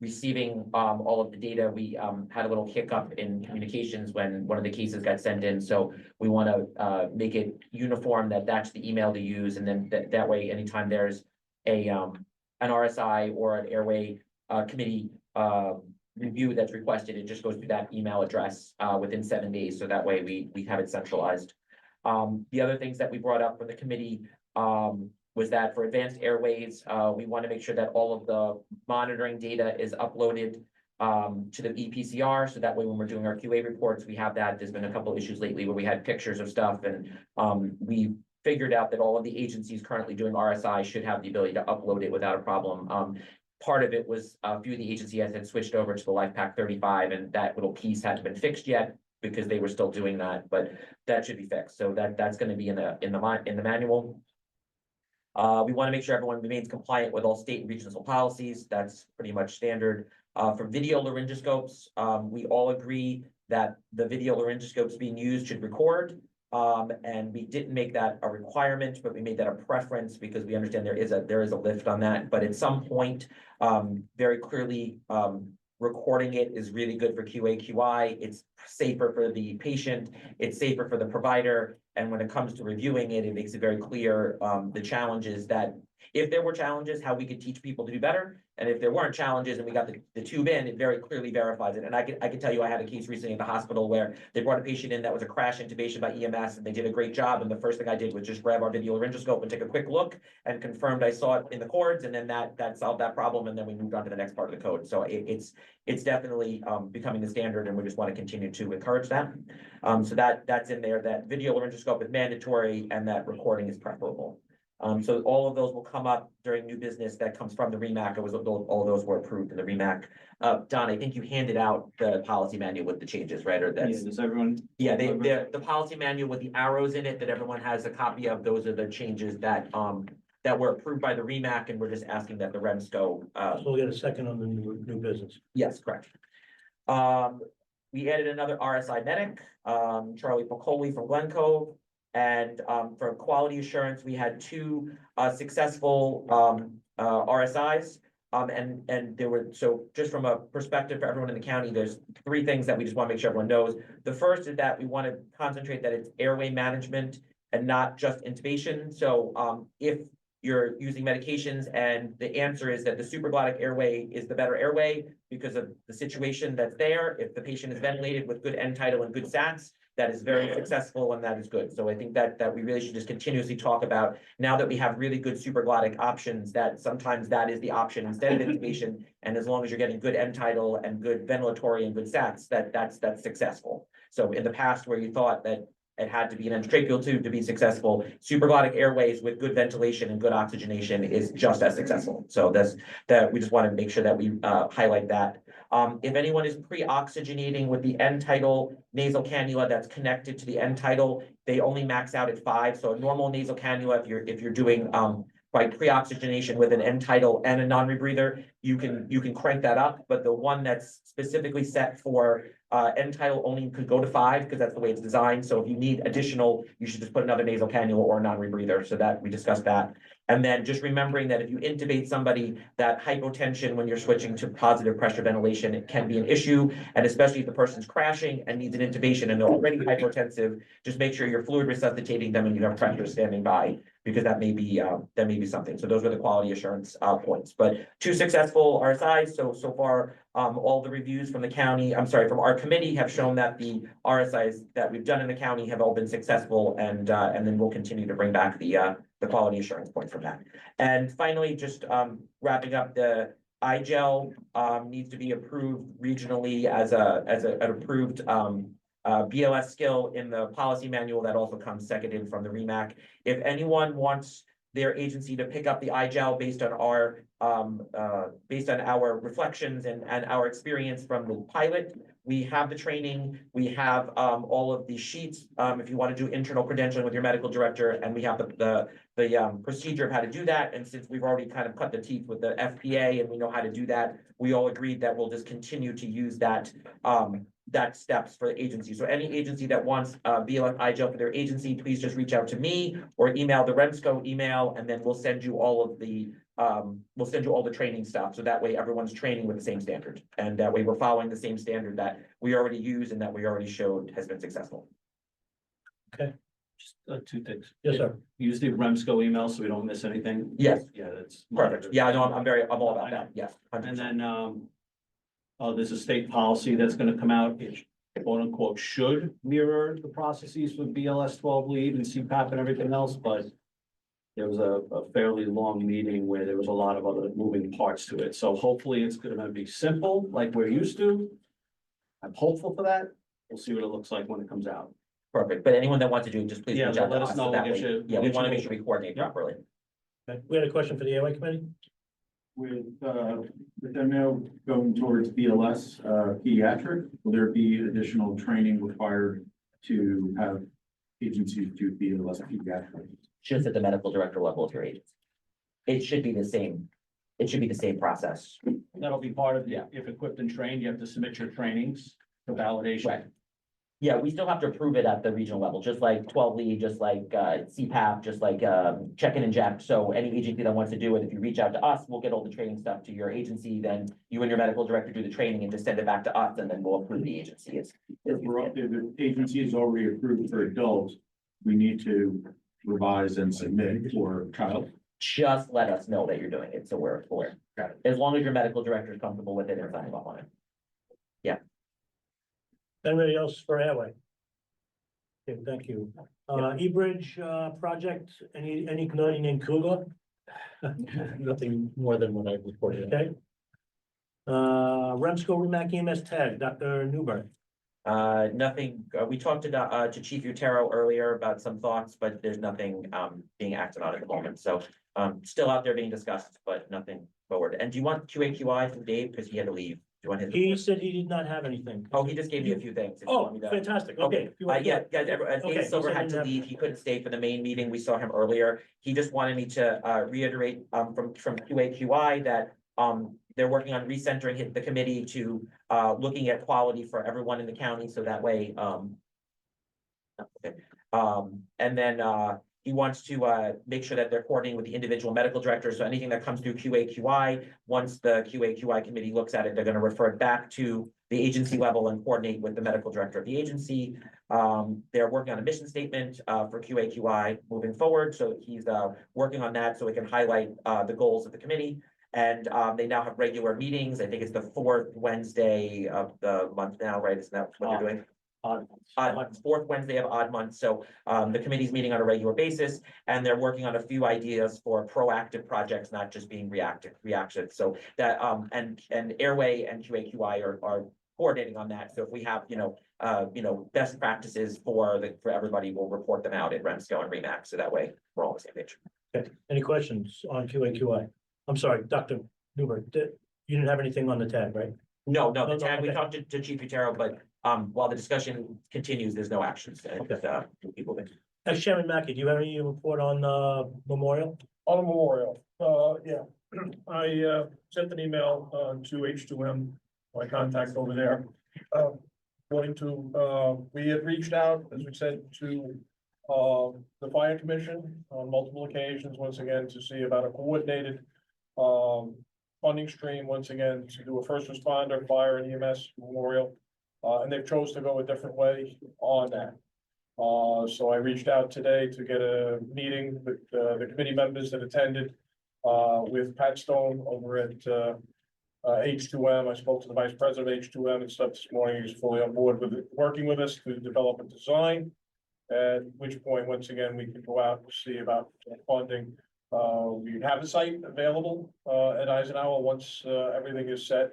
receiving all of the data. We had a little hiccup in communications when one of the cases got sent in, so we want to make it uniform that that's the email to use, and then that way, anytime there's a an RSI or an Airway Committee review that's requested, it just goes to that email address within 7 days, so that way we have it centralized. The other things that we brought up from the committee was that for advanced airways, we want to make sure that all of the monitoring data is uploaded to the EPCR, so that way when we're doing our QA reports, we have that. There's been a couple issues lately where we had pictures of stuff, and we figured out that all of the agencies currently doing RSI should have the ability to upload it without a problem. Part of it was a few of the agencies had switched over to the LifePak 35, and that little piece hadn't been fixed yet because they were still doing that, but that should be fixed. So that's going to be in the manual. We want to make sure everyone remains compliant with all state and regional policies. That's pretty much standard. For video laryngoscopes, we all agree that the video laryngoscopes being used should record. And we didn't make that a requirement, but we made that a preference because we understand there is a lift on that. But at some point, very clearly, recording it is really good for QA/QI. It's safer for the patient. It's safer for the provider. And when it comes to reviewing it, it makes it very clear the challenges that If there were challenges, how we could teach people to do better. And if there weren't challenges and we got the tube in, it very clearly verifies it. And I can tell you, I had a case recently at the hospital where they brought a patient in that was a crash intubation by EMS, and they did a great job. And the first thing I did was just grab our video laryngoscope and take a quick look and confirmed I saw it in the cords, and then that solved that problem. And then we moved on to the next part of the code. So it's definitely becoming the standard, and we just want to continue to encourage that. So that's in there, that video laryngoscope is mandatory and that recording is preferable. So all of those will come up during new business that comes from the REMAC. All of those were approved in the REMAC. Don, I think you handed out the policy manual with the changes, right? Or Yeah, that's, does everyone? yeah, the policy manual with the arrows in it that everyone has a copy of. Those are the changes that were approved by the REMAC, and we're just asking that the REMSCO, So we'll get a second on the new business. yes, correct. We added another RSI medic, Charlie Picoli from Glen Cove. And for quality assurance, we had two successful RSIs. And there were, so just from a perspective for everyone in the county, there's three things that we just want to make sure everyone knows. The first is that we want to concentrate that it's airway management and not just intubation. So if you're using medications and the answer is that the supraglottic airway is the better airway because of the situation that's there, if the patient is ventilated with good end tidal and good SATs, that is very successful and that is good. So I think that we really should just continuously talk about, now that we have really good supraglottic options, that sometimes that is the option instead of intubation. And as long as you're getting good end tidal and good ventilatory and good SATs, that's successful. So in the past where you thought that it had to be an endotracheal tube to be successful, supraglottic airways with good ventilation and good oxygenation is just as successful. So that we just want to make sure that we highlight that. If anyone is pre-oxygenating with the end tidal nasal cannula that's connected to the end tidal, they only max out at 5. So a normal nasal cannula, if you're doing by pre-oxygenation with an end tidal and a non-rebreather, you can crank that up, but the one that's specifically set for end tidal only could go to 5 because that's the way it's designed. So if you need additional, you should just put another nasal cannula or a non-rebreather. So that we discussed that. And then just remembering that if you intubate somebody, that hypotension when you're switching to positive pressure ventilation, it can be an issue. And especially if the person's crashing and needs an intubation and they're already hypotensive, just make sure you're fluid resuscitating them and you have pressure standing by, because that may be something. So those were the quality assurance points. But 2 successful RSIs. So far, all the reviews from the county, from our committee have shown that the RSIs that we've done in the county have all been successful, and then we'll continue to bring back the quality assurance point from that. And finally, just wrapping up, the iGel needs to be approved regionally as an approved BLS skill in the policy manual. That also comes seconded from the REMAC. If anyone wants their agency to pick up the iGel based on our reflections and our experience from the pilot, we have the training, we have all of the sheets if you want to do internal credentialing with your medical director, and we have the procedure of how to do that. And since we've already kind of cut the teeth with the FPA and we know how to do that, we all agreed that we'll just continue to use that steps for the agency. So any agency that wants BLS iGel for their agency, please just reach out to me or email the REMSCO email, and then we'll send you all of the training stuff. So that way everyone's training with the same standard, and that way we're following the same standard that we already use and that we already showed has been successful. Just 2 things. Yes, sir. Use the REMSCO email so we don't miss anything. Yes, Yeah, that's perfect. Yeah, I know, I'm all about that. Yes. 100%. And then, there's a state policy that's gonna come out, it quote unquote should mirror the processes with BLS 12 lead and CPAP and everything else, but there was a fairly long meeting where there was a lot of other moving parts to it. So hopefully it's gonna be simple like we're used to. I'm hopeful for that. We'll see what it looks like when it comes out. Perfect. But anyone that wants to do, just please Yeah, reach out to let us. us So know. that We'll way- get you- Yeah, we'll we get want to you make sure we coordinate Yeah. properly. Okay. We had a question for the airway committee? With them now going towards BLS, pediatric, will there be additional training required to have agencies do BLS pediatric? Just at the medical director level of your agency. It should be the same. It should be the same process. That'll be part of, Yeah. if equipped and trained, you have to submit your trainings for validation. Right. Yeah, we still have to approve it at the regional level, just like 12 lead, just like CPAP, just like check and inject. So any agency that wants to do it, if you reach out to us, we'll get all the training stuff to your agency. Then you and your medical director do the training and just send it back to us, and then we'll approve the agency. If the agency is already approved for adults, we need to revise and submit for child. just let us know that you're doing it, so we're aware. Got it. As long as your medical director is comfortable with it and signing off on it. Anybody else for Airway? Okay, thank you. E-Bridge, project, any named Kruger? Nothing more than what I reported. Okay. REMSCO Remac EMS tag, Dr. Newberg. Nothing, we talked to Chief Utero earlier about some thoughts, but there's nothing, being acted on at the moment, so, still out there being discussed, but nothing forward. And do you want QAQI from Dave, because he had to leave? Do you want his? He said he did not have anything. Oh, he just gave me a few things. if you Oh, want me to- fantastic, okay. If you want- Yeah, guys, Okay, Dave Silver he said had he to didn't have- leave, he couldn't stay for the main meeting, we saw him earlier. He just wanted me to reiterate from QAQI that they're working on recentering the committee to looking at quality for everyone in the county, so that way okay. And then he wants to make sure that they're coordinating with the individual medical directors, so anything that comes through QAQI, once the QAQI committee looks at it, they're gonna refer it back to the agency level and coordinate with the medical director of the agency. They're working on a mission statement for QAQI moving forward, so he's working on that so we can highlight the goals of the committee. And they now have regular meetings. I think it's the fourth Wednesday of the month now, right? Isn't that what they're doing? Odd month, fourth Wednesday of odd month, so the committee's meeting on a regular basis, and they're working on a few ideas for proactive projects, not just being reactive, so that and Airway and QAQI are coordinating on that, so if we have, best practices for everybody, we'll report them out at REMSCO and REMAX, so that way we're all on the same page. Okay, any questions on QAQI? I'm sorry, Dr. Newberg, you didn't have anything on the tag, right? No, No, the tag, we okay. talked to Chief Utero, but while the discussion continues, there's no actions, and people think. Ex-Chairman Mackey, do you have any report on Memorial? On a memorial, yeah, I sent an email to H2M, my contact over there. Going to, we had reached out, as we said, to the fire commission on multiple occasions, once again, to see about a coordinated funding stream, once again, to do a first responder, fire and EMS memorial. And they've chose to go a different way on that. So I reached out today to get a meeting with the committee members that attended with Pat Stone over at H2M. I spoke to the vice president of H2M and stuff this morning. He's fully on board with it, working with us to develop a design. At which point, once again, we can go out and see about funding. We have a site available at Eisenhower once everything is set.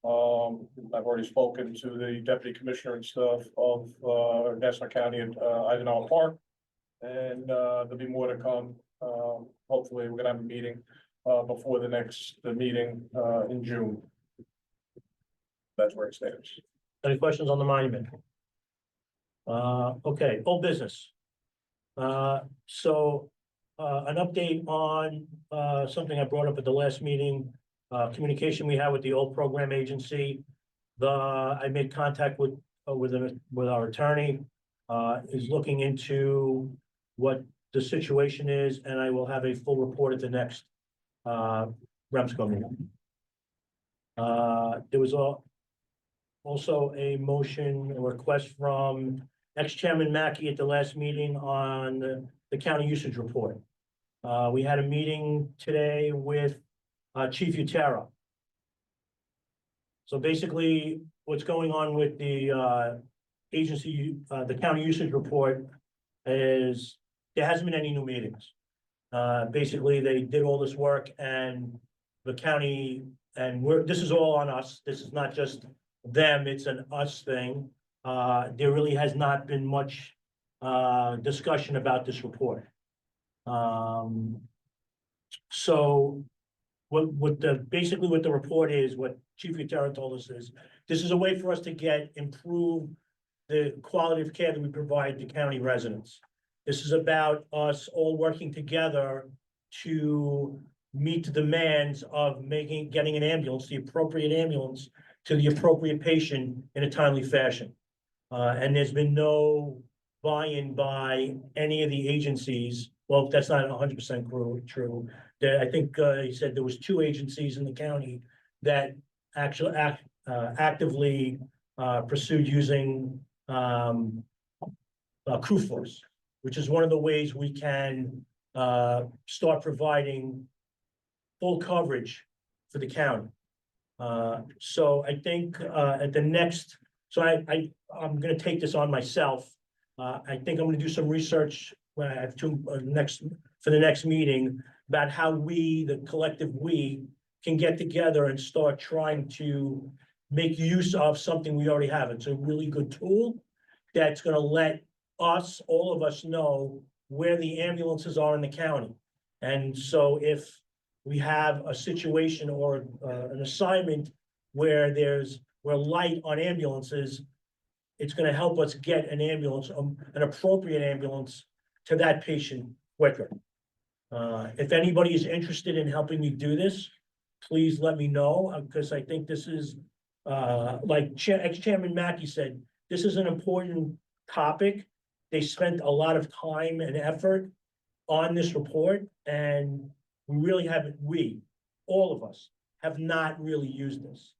I've already spoken to the deputy commissioner and stuff of Nassau County and Eisenhower Park. And there'll be more to come. Hopefully, we're gonna have a meeting before the next meeting in June. That's where it stands. Any questions on the monument? Okay, old business. So an update on something I brought up at the last meeting, communication we had with the old program agency. I made contact with our attorney, is looking into what the situation is, and I will have a full report at the next REMSCO meeting. There was also a motion or request from ex-chairman Mackey at the last meeting on the county usage report. We had a meeting today with Chief Utero. So basically, what's going on with the agency, the county usage report is there hasn't been any new meetings. Basically, they did all this work and the county, and this is all on us. This is not just them, it's an us thing. There really has not been much discussion about this report. So basically what the report is, what Chief Utero told us is, this is a way for us to improve the quality of care that we provide to county residents. This is about us all working together to meet the demands of getting an ambulance, the appropriate ambulance, to the appropriate patient in a timely fashion. And there's been no buy-in by any of the agencies. Well, that's not 100% true. I think he said there was 2 agencies in the county that actually actively pursued using crew force, which is one of the ways we can start providing full coverage for the county. So I think, at the next, so I'm gonna take this on myself. I think I'm gonna do some research when I have to, for the next meeting about how we, the collective we, can get together and start trying to make use of something we already have. It's a really good tool that's gonna let us, all of us know where the ambulances are in the county. And so if we have a situation or an assignment where we're light on ambulances, it's gonna help us get an ambulance, an appropriate ambulance to that patient quicker. If anybody is interested in helping me do this, please let me know, because I think this is, like ex-chairman Mackey said, this is an important topic. They spent a lot of time and effort on this report, and we really haven't, all of us, have not really used this.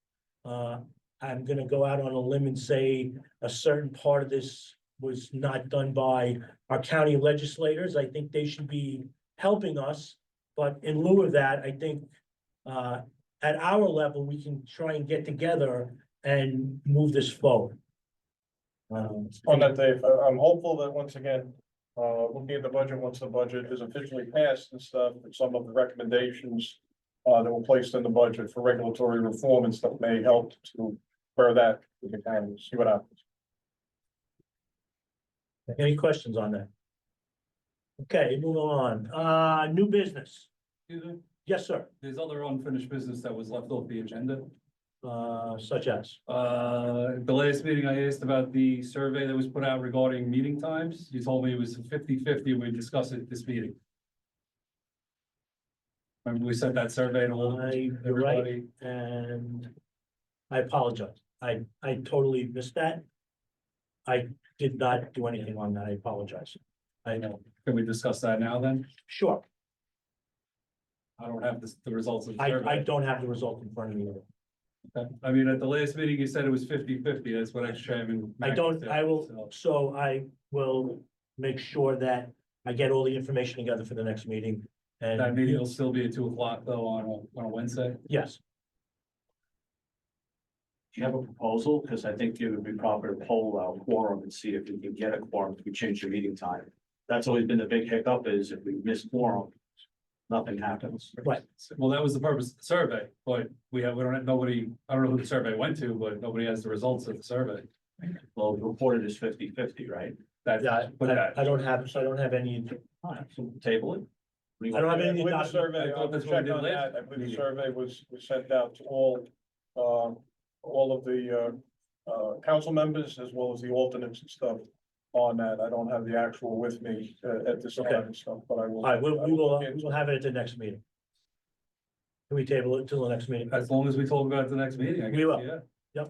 I'm gonna go out on a limb and say a certain part of this was not done by our county legislators. I think they should be helping us, but in lieu of that, I think, at our level, we can try and get together and move this forward. On that, Dave, I'm hopeful that once again, looking at the budget, once the budget is officially passed and stuff, and some of the recommendations that were placed in the budget for regulatory reform and stuff may help to spur that with the county, see what happens. Any questions on that? Okay, moving on. New business. Excuse me? Yes, sir. There's other unfinished business that was left off the agenda. Such as, The last meeting I asked about the survey that was put out regarding meeting times. You told me it was 50-50. We discussed it at this meeting. Remember we sent that survey to all you're right, everybody? and I apologize. I totally missed that. I did not do anything on that. I apologize. I know. Can we discuss that now then? Sure, I don't have the results of the I survey. don't have the result in front of me. Okay. I mean, at the last meeting, you said it was 50-50. That's what ex-chairman. I Mackey don't, said, I will, so. so I will make sure that I get all the information together for the next meeting. And That meeting will still be at 2:00 though on a Wednesday. yes, Do you have a proposal? Because I think it would be proper to poll our quorum and see if we can get a quorum if we change the meeting time. That's always been the big hiccup, is if we miss quorum, nothing happens. right. Well, that was the purpose of the survey, but we don't have nobody, I don't know who the survey went to, but nobody has the results of the survey. Well, reported is 50-50, right? That, Yeah, but that, I don't have, so I don't have any, All right, so table it. What do you I don't want? have I any believe the document. survey, I thought I'll that's what we check did on last that. I believe the survey was sent out to all of the council members as well as the alternates and stuff on that. I don't have the actual with me at this time and stuff, but I will. All right, we I will will, look we into will have it at the next meeting. Can we table it until the next meeting? as long as we talk about it at the next meeting, I guess, We will. yeah.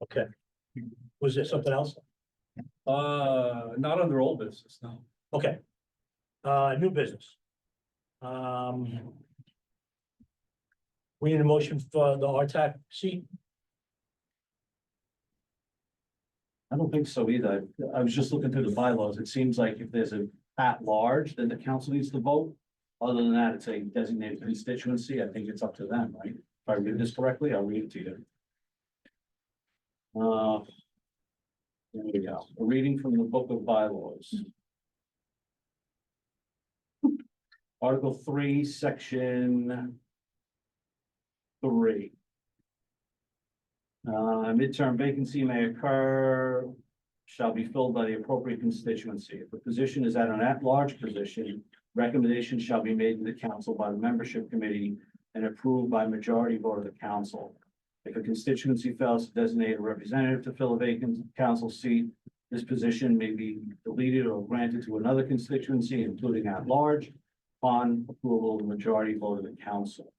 Okay. Was there something else? Not under old business, no. Okay. New business. We need a motion for the RTAC seat. I don't think so either. I was just looking through the bylaws. It seems like if there's a at large, then the council needs to vote. Other than that, it's a designated constituency. I think it's up to them, right? If I read this correctly, I'll read it to you. There we go. A reading from the book of bylaws. Article 3, section 3. Midterm vacancy may occur, shall be filled by the appropriate constituency. If the position is at an at-large position, recommendation shall be made to the council by the membership committee and approved by majority vote of the council. If a constituency fails to designate a representative to fill a vacant council seat, this position may be deleted or granted to another constituency, including at-large, upon approval of the majority vote of the council.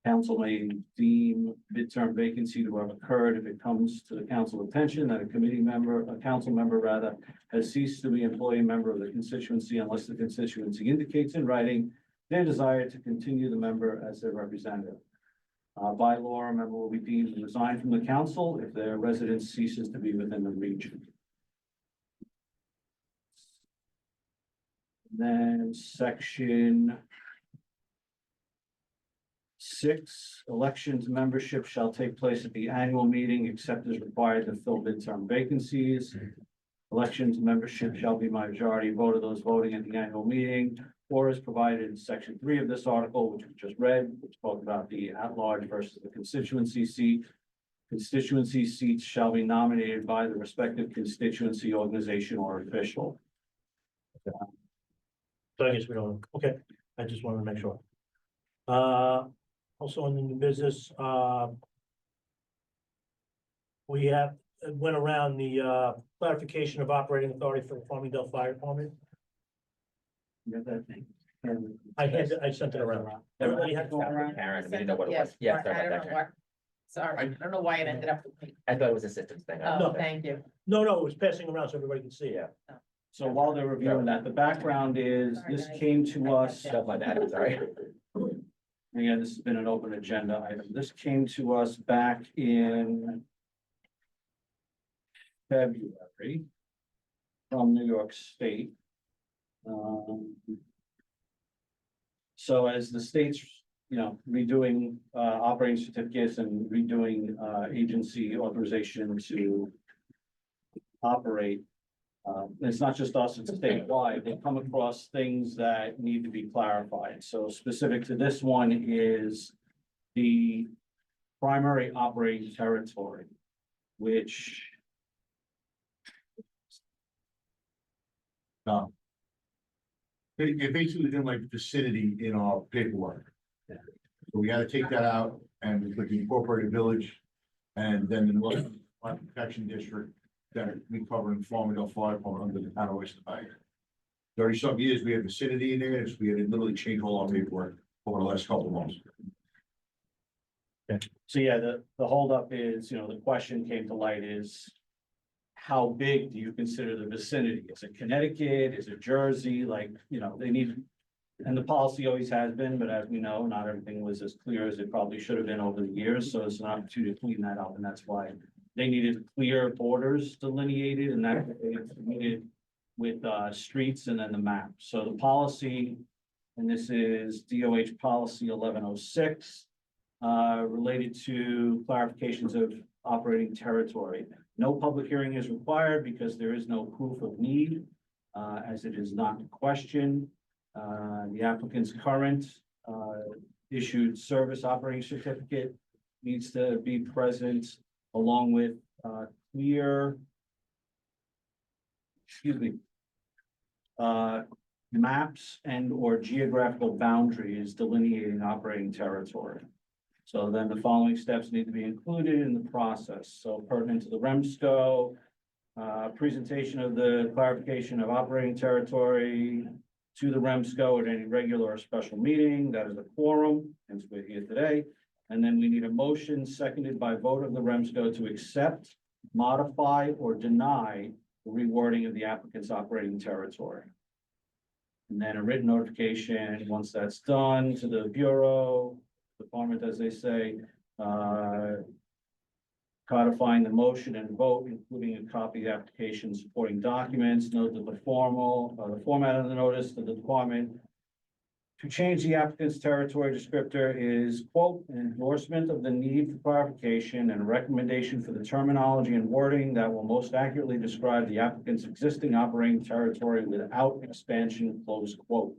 Council may deem midterm vacancy to have occurred if it comes to the council attention that a council member rather, has ceased to be an employee member of the constituency unless the constituency indicates in writing their desire to continue the member as their representative. By law, a member will be deemed to resign from the council if their residence ceases to be within the region. Then section 6, elections membership shall take place at the annual meeting except as required to fill midterm vacancies. Elections membership shall be majority vote of those voting at the annual meeting, or as provided in section 3 of this article, which we just read, which spoke about the at-large versus the constituency seat. Constituency seats shall be nominated by the respective constituency organization or official. So I guess we don't, okay, I just wanted to make sure. Also on the new business, we went around the, clarification of operating authority for the Farmingdale Fire Department. You got that thing? I sent it around. Everybody had to go around? Karen, we didn't know what it was. Yes, Yeah, sorry I about don't that, know Karen. why. Sorry, I don't know why it ended up with me. I thought it was a systems thing. Oh, thank you. No, it was passing around so everybody could see it. So while they're reviewing that, the background is, this came to us. Shut my bad, I'm sorry. Again, this has been an open agenda item. This came to us back in February from New York State. So as the state's, redoing operating certificates and redoing agency authorization to operate. It's not just us, it's statewide. They come across things that need to be clarified. So specific to this one is the primary operating territory, which It basically didn't like vicinity in our paperwork. So we had to take that out and we put the incorporated village and then the North Fire Protection District that we cover in Farmingdale Fire Department under the town of West Bank. 30-some years, we had vicinity in there, so we had to literally change all our paperwork over the last couple of months. So yeah, the holdup is, the question came to light is. How big do you consider the vicinity? Is it Connecticut? Is it Jersey? They need. And the policy always has been, but as we know, not everything was as clear as it probably should have been over the years, so it's an opportunity to clean that up, and that's why. They needed clear borders delineated, and that they needed with streets and then the map. So the policy, and this is DOH policy 1106. Related to clarifications of operating territory. No public hearing is required because there is no proof of need, as it is not in question. The applicant's current issued service operating certificate needs to be present along with clear, maps and or geographical boundaries delineating operating territory. So then the following steps need to be included in the process. So pertinent to the REMSCO, presentation of the clarification of operating territory to the REMSCO at any regular or special meeting. That is a quorum, hence we're here today. And then we need a motion seconded by vote of the REMSCO to accept, modify, or deny the rewording of the applicant's operating territory. And then a written notification, once that's done, to the Bureau, department, as they say, codifying the motion and vote, including a copy of the application supporting documents. Note that the format of the notice to the department to change the applicant's territory descriptor is, quote, an endorsement of the need for clarification and a recommendation for the terminology and wording that will most accurately describe the applicant's existing operating territory without expansion, close quote.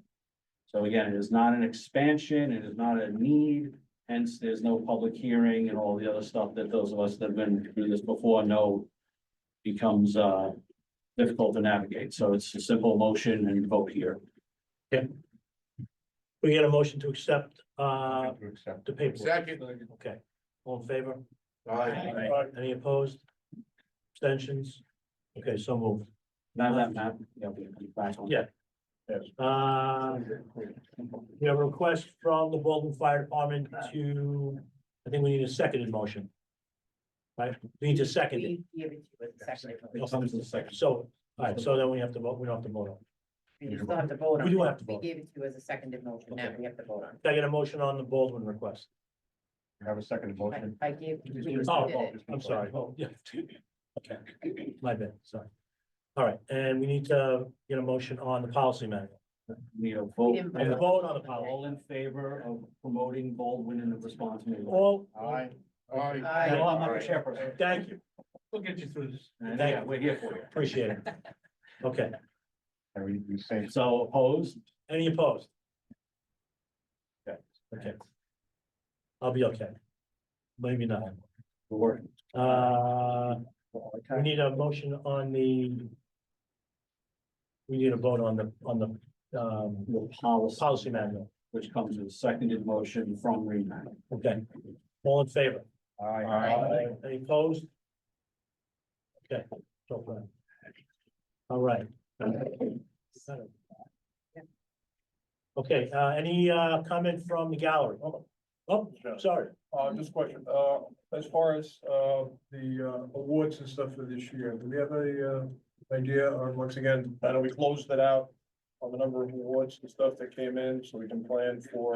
So again, it is not an expansion, it is not a need, hence there's no public hearing and all the other stuff that those of us that have been through this before know becomes difficult to navigate. So it's a simple motion and vote here. We get a motion to accept, the paper. Second. Okay, all in favor? Aye. Any opposed? Abstentions? Okay, so moved. Now that map, yeah, we can back on. Yeah. Yes. We have a request from the Bolton Fire Department to, I think we need a seconded motion. Right, we need to second it. We give it to you as a second. It comes to the second. So, all right, so then we have to vote, we don't have to vote on. You still have to vote on. We do it. have to We vote. gave it to you as a seconded motion. Now we have to vote on. Can I get a motion on the Baldwin request? Have a second it. motion. I gave. we did Oh, it. I'm sorry. Oh, yeah. Okay, my bad, sorry. All right, and we need to get a motion on the policy manual. Need a vote. didn't And a vote on the policy. All in favor of promoting Baldwin in the response meeting? All, Aye. No, I'm not the chairperson. thank you, We'll get you through this. And yeah, we're here for you. appreciate it. Okay, We say. So opposed? any opposed? Okay. Okay. I'll be okay. Maybe not. We're working. We need a motion on the. We need a vote on the, The policy, policy manual. which comes with a seconded motion from Remack. Okay, all in favor? Aye. Any opposed? Okay, so far. All right. Okay, any comment from the gallery? Oh, sorry. Just a question, as far as, the, awards and stuff for this year, do we have a, idea, or once again, I know we closed it out on the number of awards and stuff that came in, so we can plan for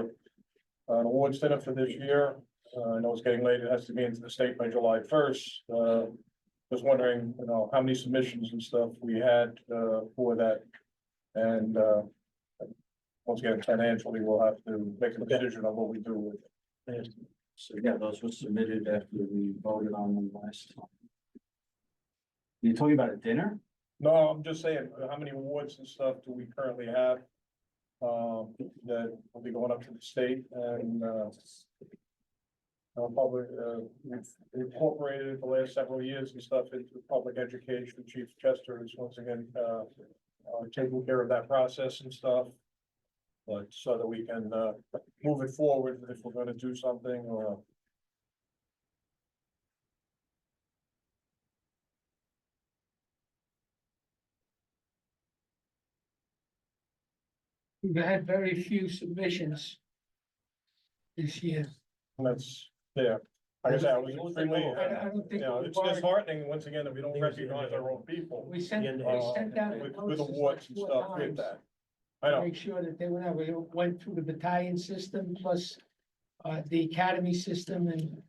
an awards dinner for this year. I know it's getting late, it has to be into the state by July 1st. Was wondering, how many submissions and stuff we had, for that. And, once again, financially, we'll have to make a decision on what we do with it. So yeah, those were submitted after we voted on them last time. You talking about a dinner? No, I'm just saying, how many awards and stuff do we currently have? That will be going up to the state and, probably, we've incorporated the last several years and stuff into public education. Chief Chester is once again, taking care of that process and stuff. But so that we can, move it forward if we're gonna do something or. We've had very few submissions this year. That's, yeah, like I said, I was extremely, I don't think. it's disheartening, once again, that we don't recognize our own people. We sent out With notices awards and like stuff 4 with times that. I to know, make sure that they were, there. We went through the battalion system plus the academy system and.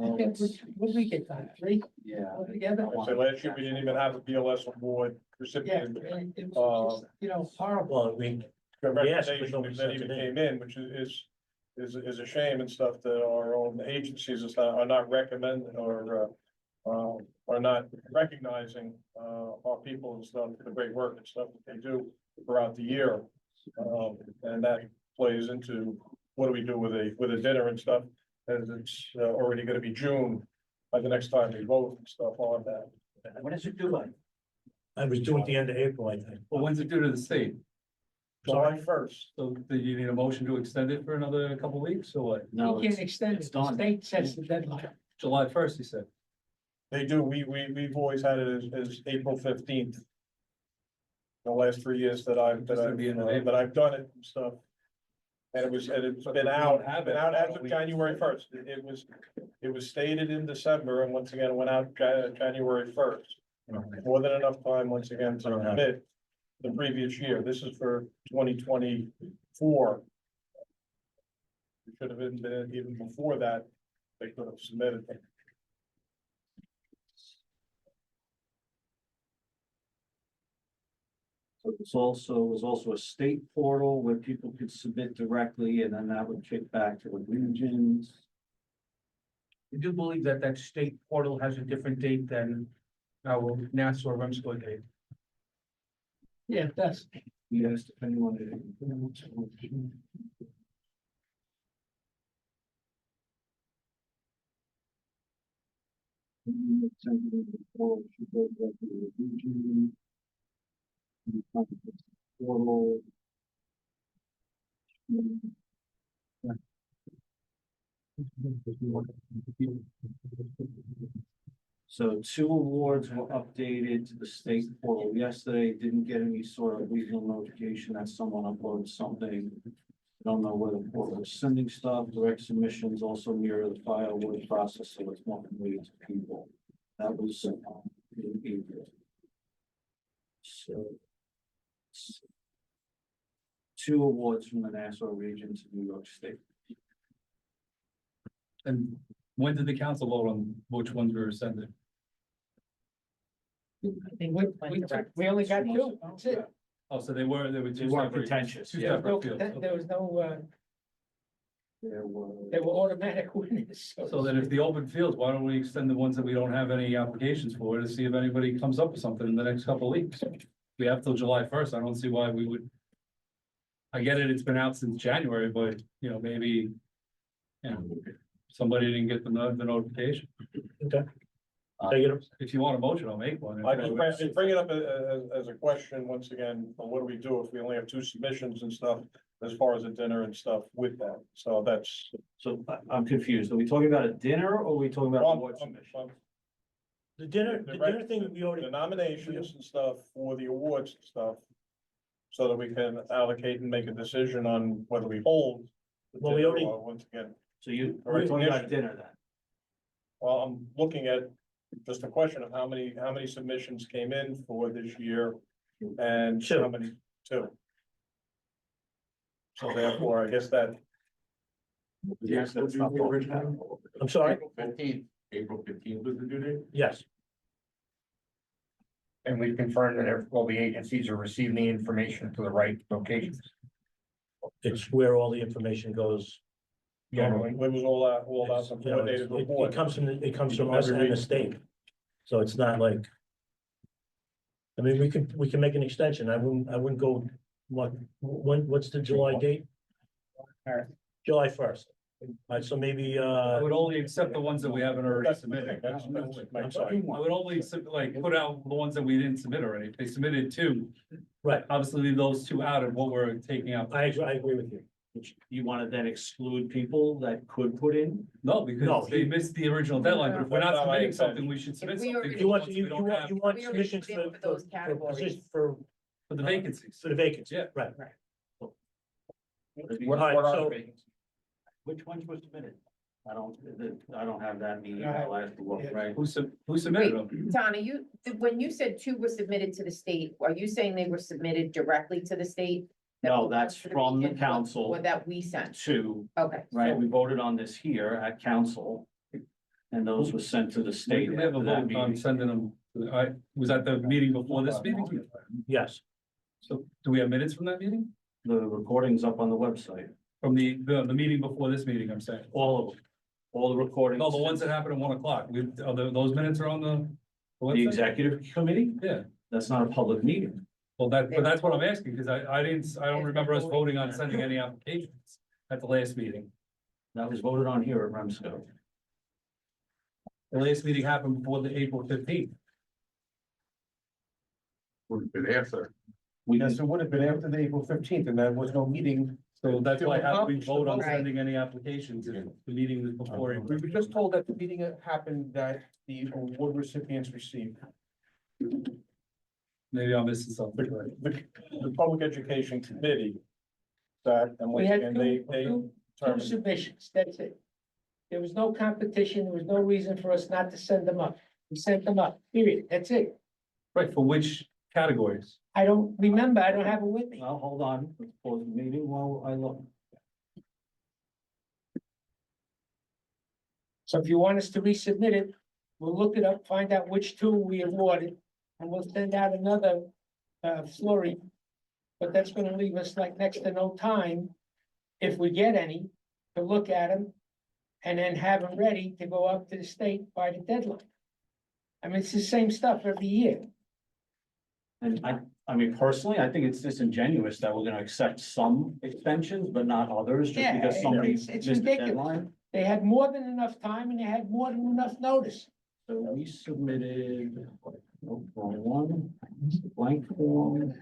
I think, what did we get done? 3 Yeah. altogether? I said last year, we didn't even have a BLS award Yeah, recipient. it was just, horrible. Well, we, The Yes, but recommendation nobody that sent even it in. came in, which is a shame and stuff that our own agencies are not recommending or are not recognizing our people and stuff for the great work and stuff that they do throughout the year. And that plays into what do we do with a dinner and stuff, as it's already gonna be June by the next time we vote and stuff on that. What does it do like? I was doing the end of April, I think. Well, when's it due to the state? July 1st. So do you need a motion to extend it for another couple of weeks or what? No, We can't it's, extend it's it. The done. state sets the deadline. July 1st, you said. They do, we've always had it as April 15th. The last 3 years that I've done it and stuff. And it's been out as of January 1st. It was stated in December and once again, it went out January 1st. More than enough time, once again, to commit the previous year. This is for 2024. It should have been even before that, they could have submitted it. So was also a state portal where people could submit directly and then that would kick back to the regions. I do believe that that state portal has a different date than our Nassau REMSCO date. Yeah, that's. Yes, depending on the. Portal. So 2 awards were updated to the state portal yesterday, didn't get any sort of regional notification that someone uploaded something. Don't know where the portal is sending stuff, direct submissions also mirror the file word process, so it's more convenient to people. That was in April. So. 2 awards from the Nassau region to New York State. And when did the council vote on which ones we were sending? I think we only got 2. That's it. Oh, so they were They two weren't separate. contentious, Two yeah. separate fields. There was no, they were automatic winners. So then if the open fields, why don't we extend the ones that we don't have any applications for to see if anybody comes up with something in the next couple of weeks? We have till July 1st. I don't see why we would. I get it, it's been out since January, but you know, maybe. You know, somebody didn't get the notification. Take it. If you want a motion, I'll make one. I just bring it up as a question, once again, what do we do if we only have 2 submissions and stuff, as far as a dinner and stuff with that, so that's. So I'm confused. Are we talking about a dinner or are we talking about? Well, award submission? The dinner thing, we already, The nominations and stuff for the awards and stuff. So that we can allocate and make a decision on whether we hold. the Well, we dinner already- or Once again, So you, we're talking about dinner then? well, I'm looking at just a question of how many submissions came in for this year. And Two. how many, 2. So therefore, I guess that. Yes, that's not the original. I'm sorry, April 15th was the due date. yes, And we've confirmed that all the agencies are receiving the information to the right locations. it's where all the information goes. It was all out some You know, it's- coordinated It report. comes from us and the state, so it's not like. I mean, we can make an extension, I wouldn't go, what's the July date? July 1st, alright, so maybe, I would only accept the ones that we haven't already That's the submitted. thing, that's I'm sorry. I would only put out the ones that we didn't submit already. If they submitted 2, right, obviously leave those 2 out of what we're taking out. I agree with you. You want to then exclude people that could put in? No, No, because they missed the original deadline, but if we're not That's not my submitting intention. something, we should submit we something. already- for You the want, ones you we don't have want We already submissions put in for, for those for categories. position, for For the vacancies. the vacancy, Yeah. right. What Alright, are so- the vacancies? Which ones were submitted? I don't have that meeting, I'll have to look, right? Who submitted them? Donna, when you said 2 were submitted to the state, are you saying they were submitted directly to the state? No, that's For from the region, council. Or that we sent? Two, Okay. right? We voted on this here at council. And those were sent to the We state have a after that vote on meeting. sending them, was that the meeting before this meeting? Yes, So do we have minutes from that meeting? The recording's up on the website, From the meeting before this meeting, I'm saying. all of them, all the recordings. No, the ones that happened at 1 o'clock, those minutes are on the The website? executive committee, Yeah, that's not a public meeting. well, but that's what I'm asking, because I don't remember us voting on sending any applications at the last meeting. That was voted on here at REMSCO. The last meeting happened before the April 15th. Would have been after. We Yes, can, it would have been after the April 15th, and there was no meeting. So that's why how do we vote on Right. sending any applications if the meeting was before? We were just told that the meeting happened that the award recipients received. Maybe I'm missing something. The Public Education Committee. That, and We once had again, two they determined. submissions, that's it. There was no competition, there was no reason for us not to send them up. We sent them up, period, that's it. Right, for which categories? I don't remember, I don't have it with me. well, hold on, let's pause the meeting while I look. So if you want us to resubmit it, we'll look it up, find out which 2 we awarded, and we'll send out another flurry. But that's gonna leave us like next to no time, if we get any, to look at them. And then have them ready to go up to the state by the deadline. I mean, it's the same stuff every year. And I mean, personally, I think it's disingenuous that we're gonna accept some extensions, but not others, just Yeah, because somebody it's missed the ridiculous. deadline. They had more than enough time and they had more than enough notice. So we submitted, wrong one, blank form.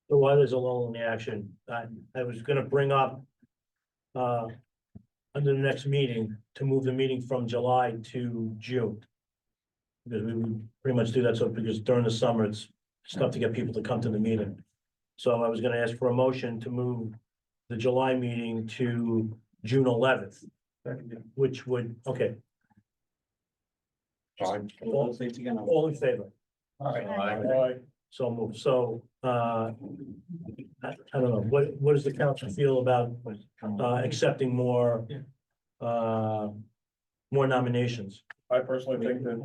so while there's a lull in the action, I was gonna bring up. Under the next meeting, to move the meeting from July to June. Because we would pretty much do that, so because during the summer, it's tough to get people to come to the meeting. So I was gonna ask for a motion to move the July meeting to June 11th. Which would, okay, All those dates again. all in favor? Aye. So moved. So, I don't know, what does the council feel about, accepting more nominations? I personally think that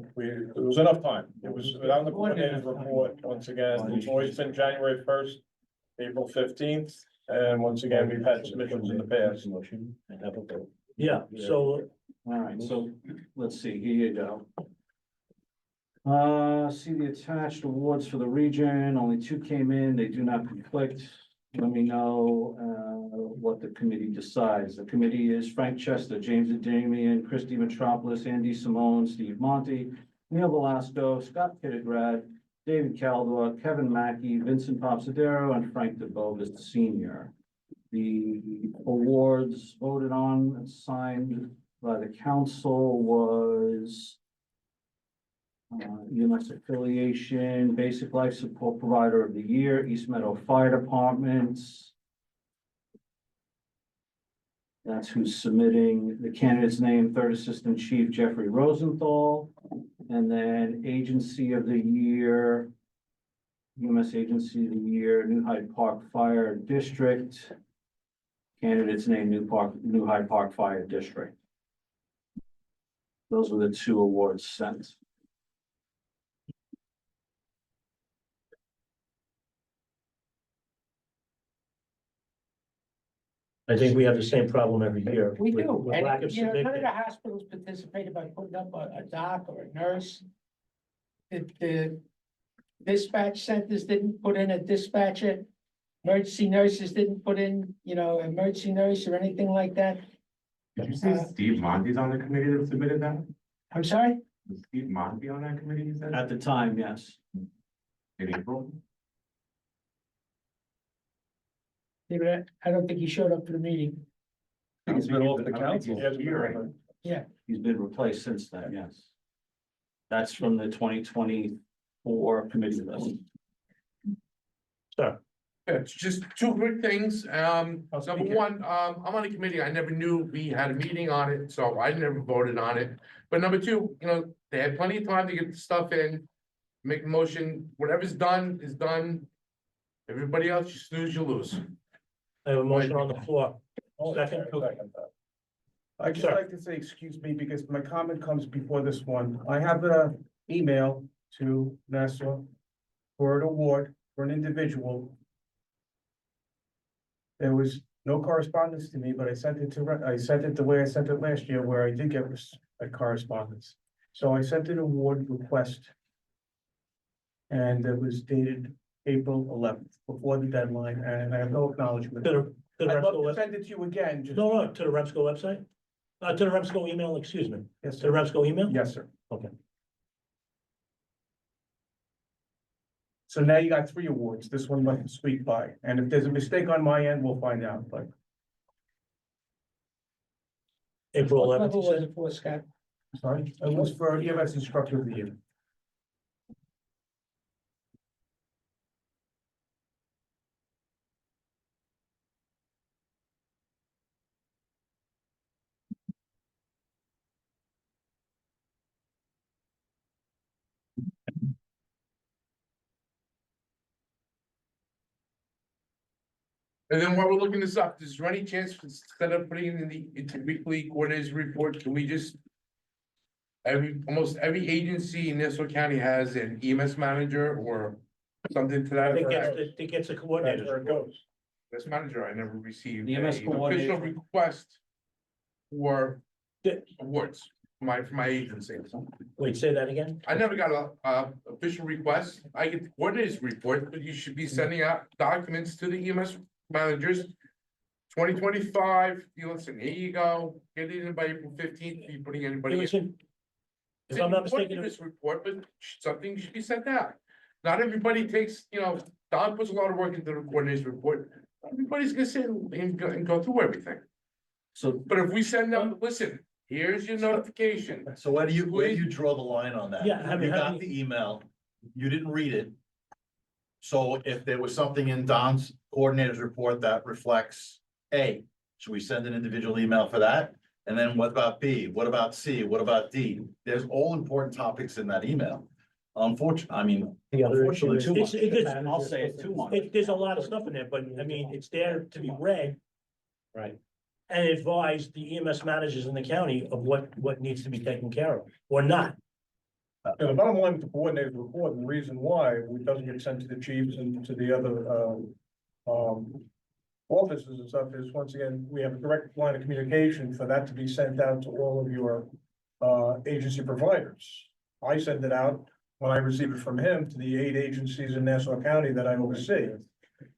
it was enough time. It was on the coordinator's report, once again, it's always been January first, April 15th, and once again, we've had submissions in the past. Yeah, so, All right, so let's see, here you go. See the attached awards for the region, only 2 came in, they do not conflict. Let me know, what the committee decides. The committee is Frank Chester, James Adamian, Christy Metropolis, Andy Simone, Steve Monty, Neil Velasco, Scott Kittigrad, David Caldwell, Kevin Mackey, Vincent Popsadero, and Frank DeBovis Senior. The awards voted on and signed by the council was EMS affiliation, basic life support provider of the year, East Meadow Fire Department. That's who's submitting the candidate's name, Third Assistant Chief Jeffrey Rosenthal. And then Agency of the Year, EMS Agency of the Year, New Hyde Park Fire District. Candidate's name, New Hyde Park Fire District. Those were the 2 awards sent. I think we have the same problem every year. We with- do, with lack and of you know, none of submission. the hospitals participated by putting up a doc or a nurse. The dispatch centers didn't put in a dispatcher. Emergency nurses didn't put in, you know, emergency nurse or anything like that. Did you say Steve Monty's on the committee that submitted that? I'm sorry? Was Steve Monty on that committee, you said? At the time, yes. In April? I don't think he showed up to the meeting. He's been off the I don't think council. he's here. He's been replaced since then, yes. That's from the 2024 committee list. It's just 2 quick things. Number one, I'm on the committee. I never knew we had a meeting on it, so I never voted on it. But number 2, you know, they had plenty of time to get the stuff in, make a motion. Whatever's done is done. Everybody else, you snooze, you lose. I have a motion on the floor. Second. I'd just like to say, excuse me, because my comment comes before this one. I have an email to Nassau for an award for an individual. There was no correspondence to me, but I sent it the way I sent it last year, where I did get a correspondence. So I sent an award request. And it was dated April 11th, before the deadline, and I have no acknowledgement. To the I'd love REMSCO to web- send it to you again, just. No, to the REMSCO website? To the REMSCO email, excuse me. Yes, To the sir. REMSCO email? Yes, sir. Okay. So now you got 3 awards. This one went squeak by, and if there's a mistake on my end, we'll find out, but. April What 11th, level you was said? it for, Scott? Sorry, it was for EMS instructor of the year. And then while we're looking this up, is there any chance, instead of putting it in the weekly coordinators report, can we just? Almost every agency in Nassau County has an EMS manager or something to that It effect. gets a That's coordinator. where it goes. EMS manager, I never received The EMS an coordinator. official request for The- awards for my agency. Wait, say that again? I never got a official request. I get the coordinators report, but you should be sending out documents to the EMS managers. 2025, you listen, here you go, get it in by April 15th, you putting anybody. It was in- If I'm not mistaken, This report, but something should be sent out. Not everybody takes, you know, Don puts a lot of work into the coordinator's report. Everybody's gonna sit and go through everything. So But if we send them, listen, here's your notification. So where do you draw the line on that? Yeah, You got the email, you didn't read it. So if there was something in Don's coordinator's report that reflects A, should we send an individual email for that? And then what about B? What about C? What about D? There's all important topics in that email. unfortunate, I mean, The other issue is. I'll say it 2 months. There's a lot of stuff in there, but I mean, it's there to be read Right. and advise the EMS managers in the county of what needs to be taken care of, or not. Yeah, the bottom line with the coordinated report, and the reason why it doesn't get sent to the chiefs and to the other, offices and stuff is, once again, we have a direct line of communication for that to be sent out to all of your, agency providers. I send it out when I receive it from him to the 8 agencies in Nassau County that I oversee.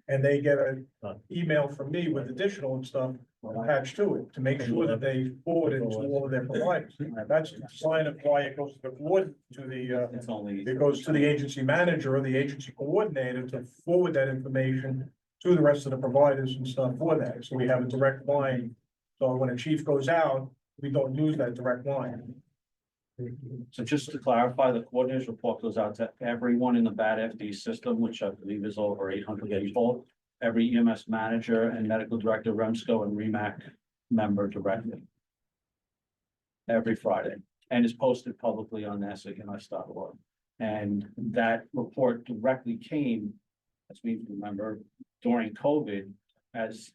And they get an email from me with additional and stuff attached to it, to make sure that they forward it to all of their providers. That's the sign of why it goes to the coord, to the, It's only. it goes to the agency manager or the agency coordinator to forward that information to the rest of the providers and stuff for that. So we have a direct line. So when a chief goes out, we don't lose that direct line. So just to clarify, the coordinator's report goes out to everyone in the BAD FD system, which I believe is over 800 people. Every EMS manager and medical director, REMSCO and REMAC member directly. Every Friday, and is posted publicly on nassau.org. And that report directly came, as we remember, during COVID, as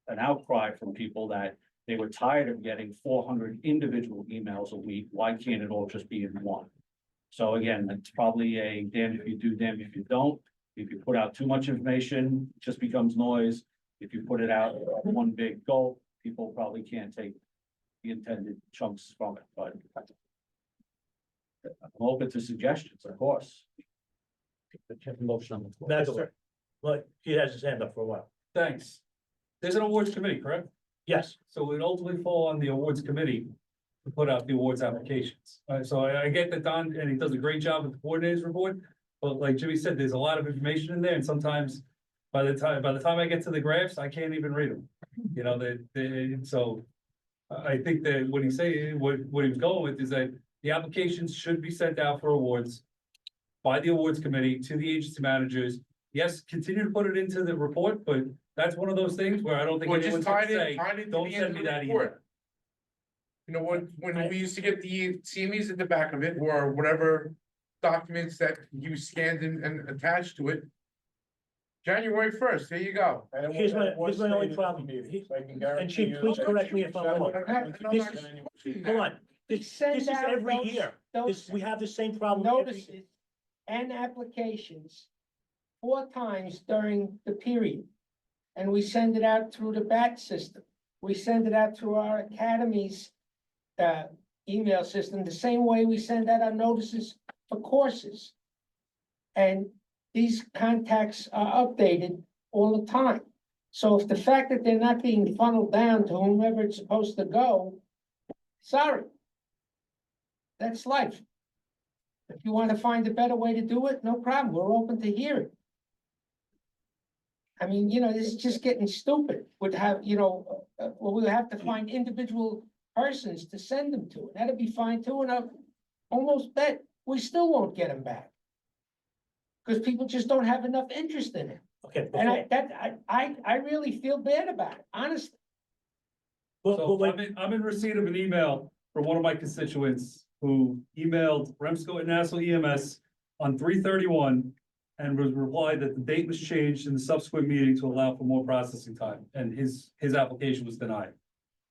an outcry from people that they were tired of getting 400 individual emails a week. Why can't it all just be in one? So again, it's probably a damn if you do, damn if you don't. If you put out too much information, it just becomes noise. If you put it out one big gulp, people probably can't take the intended chunks from it, but I'm open to suggestions, of course. Motion on the floor. That's right. But he has his hand up for a while. Thanks. There's an awards committee, correct? Yes, So it would ultimately fall on the awards committee to put out the awards applications. So I get that Don, and he does a great job with the coordinators report, but like Jimmy said, there's a lot of information in there, and sometimes by the time I get to the graphs, I can't even read them. You know, so I think that what he's saying, what he was going with is that the applications should be sent out for awards by the awards committee to the agency managers. Yes, continue to put it into the report, but that's one of those things where I don't think Well, anyone's just gonna say, tied into don't the send end me of the that email. report. You know, when we used to get the CMEs at the back of it, or whatever documents that you scanned and attached to it. January 1st, there you go. here's my only problem. And Chief, please correct me if I'm wrong. This is- Hold on, this Send is out every those- year. those We have the same problem. every- Notices and applications 4 times during the period. And we send it out through the BAT system. We send it out through our academy's email system, the same way we send out our notices for courses. And these contacts are updated all the time. So if the fact that they're not being funneled down to whomever it's supposed to go, sorry. That's life. If you want to find a better way to do it, no problem. We're open to hear it. I mean, this is just getting stupid. We'll have to find individual persons to send them to. That'd be fine too, and I almost bet we still won't get them back. Because people just don't have enough interest in it. Okay. And I really feel bad about it, honestly. So I'm in receipt of an email from one of my constituents who emailed REMSCO and Nassau EMS on 3/31 and was replied that the date was changed in the subsequent meeting to allow for more processing time, and his application was denied.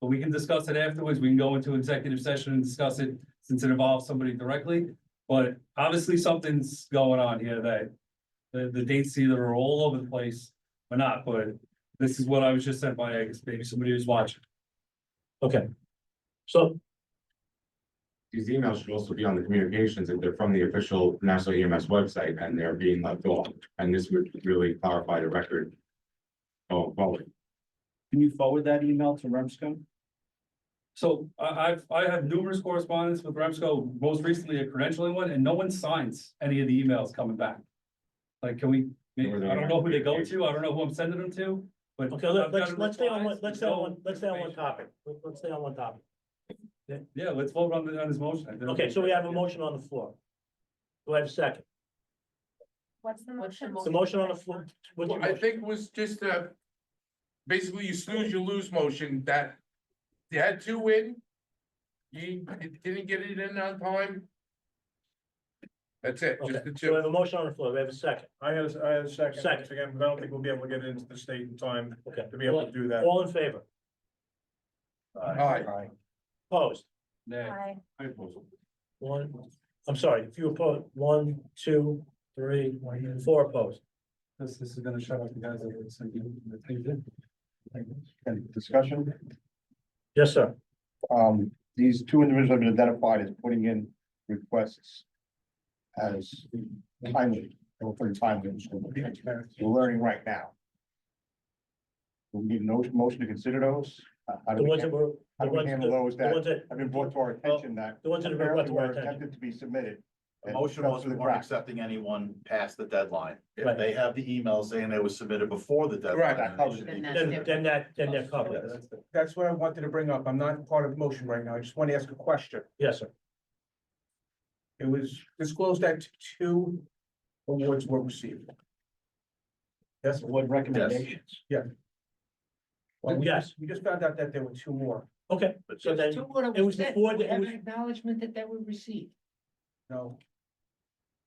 But we can discuss it afterwards. We can go into executive session and discuss it since it involves somebody directly. But obviously something's going on here that the dates either are all over the place or not, but this is what I was just sent by, I guess maybe somebody was watching. Okay. So, These emails should also be on the communications if they're from the official National EMS website and they're being left off. And this would really clarify the record. Oh, forward. Can you forward that email to REMSCO? So I have numerous correspondence with REMSCO, most recently a credentialing one, and no one signs any of the emails coming back. Like, can we, I don't know who they go to, I don't know who I'm sending them to, but. okay, I've got let's stay on replies, let's stay on one topic. Let's stay on one topic. Yeah, let's vote on his motion. Okay, so we have a motion on the floor. Do I have a second? What's the motion? The motion on the floor. What's your Well, I motion? think it was just basically you snooze, you lose motion that you had 2 in. You didn't get it in on time. That's it, Okay, just the so we have two. a motion on the floor. We have a second. I had a second. Second. Again, but I don't think we'll be able to get into the state in time Okay. to be able to do that. All in favor? Aye. Opposed? Nay. I oppose it. One, I'm sorry, if you oppose, 1, 2, 3, 4 opposed. This is gonna shut up the guys that are sending the things in. Any discussion? Yes, sir. These two individuals have been identified as putting in requests as timely, they were putting timely. in the school. We're learning right now. We need a motion to consider those. How do The we ones that handle- were, how the do we ones, handle those the that ones that, have been brought to our attention that the ones that have been brought apparently to our were attention. attempted to be submitted? The and motion fell was through we the weren't cracks? accepting anyone past the deadline. Right. If they have the email saying they was submitted before the deadline. Right. That covers it. Then that's then different. they're covered. That's what I wanted to bring up. I'm not part of the motion right now. I just want to ask a question. Yes, sir. It was disclosed that two awards were received. Yes, What recommendations? well, Yes. we just found out that there were two more. Okay, so then, it was before, We it have was, an acknowledgement that they were received. No,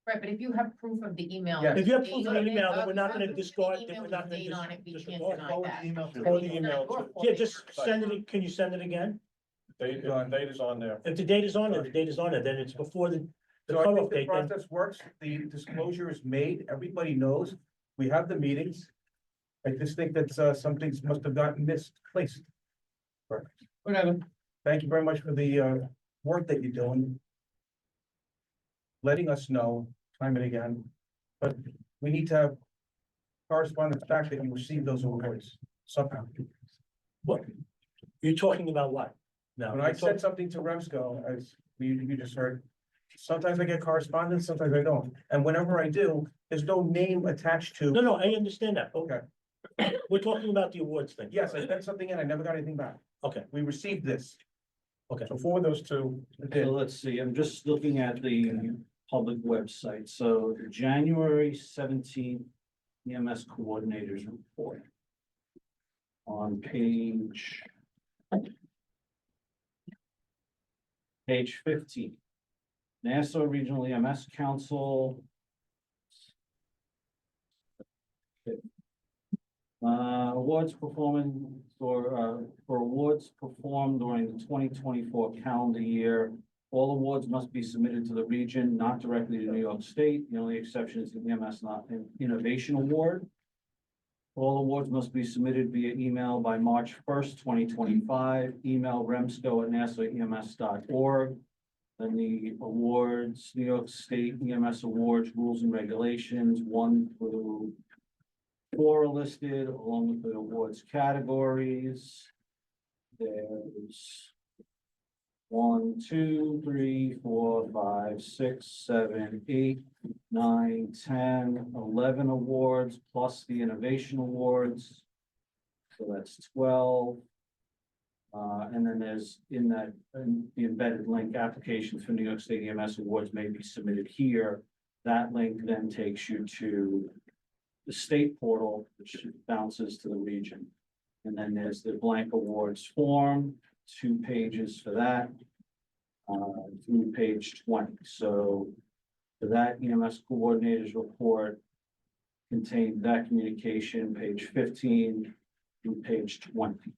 Right, but if you have proof of the email. Yes. if you have proof of the date email, on then it, we're not if gonna you have discard, the then we're email not with gonna date on it, we just can't disregard. deny Forward that. the email to Forward me. the email to- Yeah, just send it, can you send it again? date is on there. If the date is on there, the date is on there, then it's before the So I cutoff think the date, then, process works, the disclosure is made, everybody knows, we have the meetings. I just think that some things must have gotten misplaced. Whatever. Thank you very much for the work that you're doing. Letting us know time and again, but we need to have correspondence back that you received those awards somehow. what? You're talking about what? Now, When I said something to REMSCO, as you just heard, sometimes I get correspondence, sometimes I don't, and whenever I do, there's no name attached to. no, I understand that, but Okay, we're talking about the awards thing. yes, I sent something in, I never got anything back. Okay, We received this. Okay. So for those two, it did. So let's see, I'm just looking at the public website, so the January 17th EMS Coordinators Report. On page 15. Nassau Regional EMS Council. Awards performing for awards performed during the 2024 calendar year. All awards must be submitted to the region, not directly to New York State. The only exception is the EMS not an Innovation Award. All awards must be submitted via email by March 1st, 2025. Email remsco@nassauems.org. Then the awards, New York State EMS Awards Rules and Regulations, 1 through 4 are listed, along with the awards categories. There's 1, 2, 3, 4, 5, 6, 7, 8, 9, 10, 11 awards, plus the Innovation Awards. So that's 12. And then there's in the embedded link, applications for New York State EMS Awards may be submitted here. That link then takes you to the state portal, which bounces to the region. And then there's the blank awards form, 2 pages for that. Through page 20. So for that EMS coordinators report contained that communication, page 15 through page 20.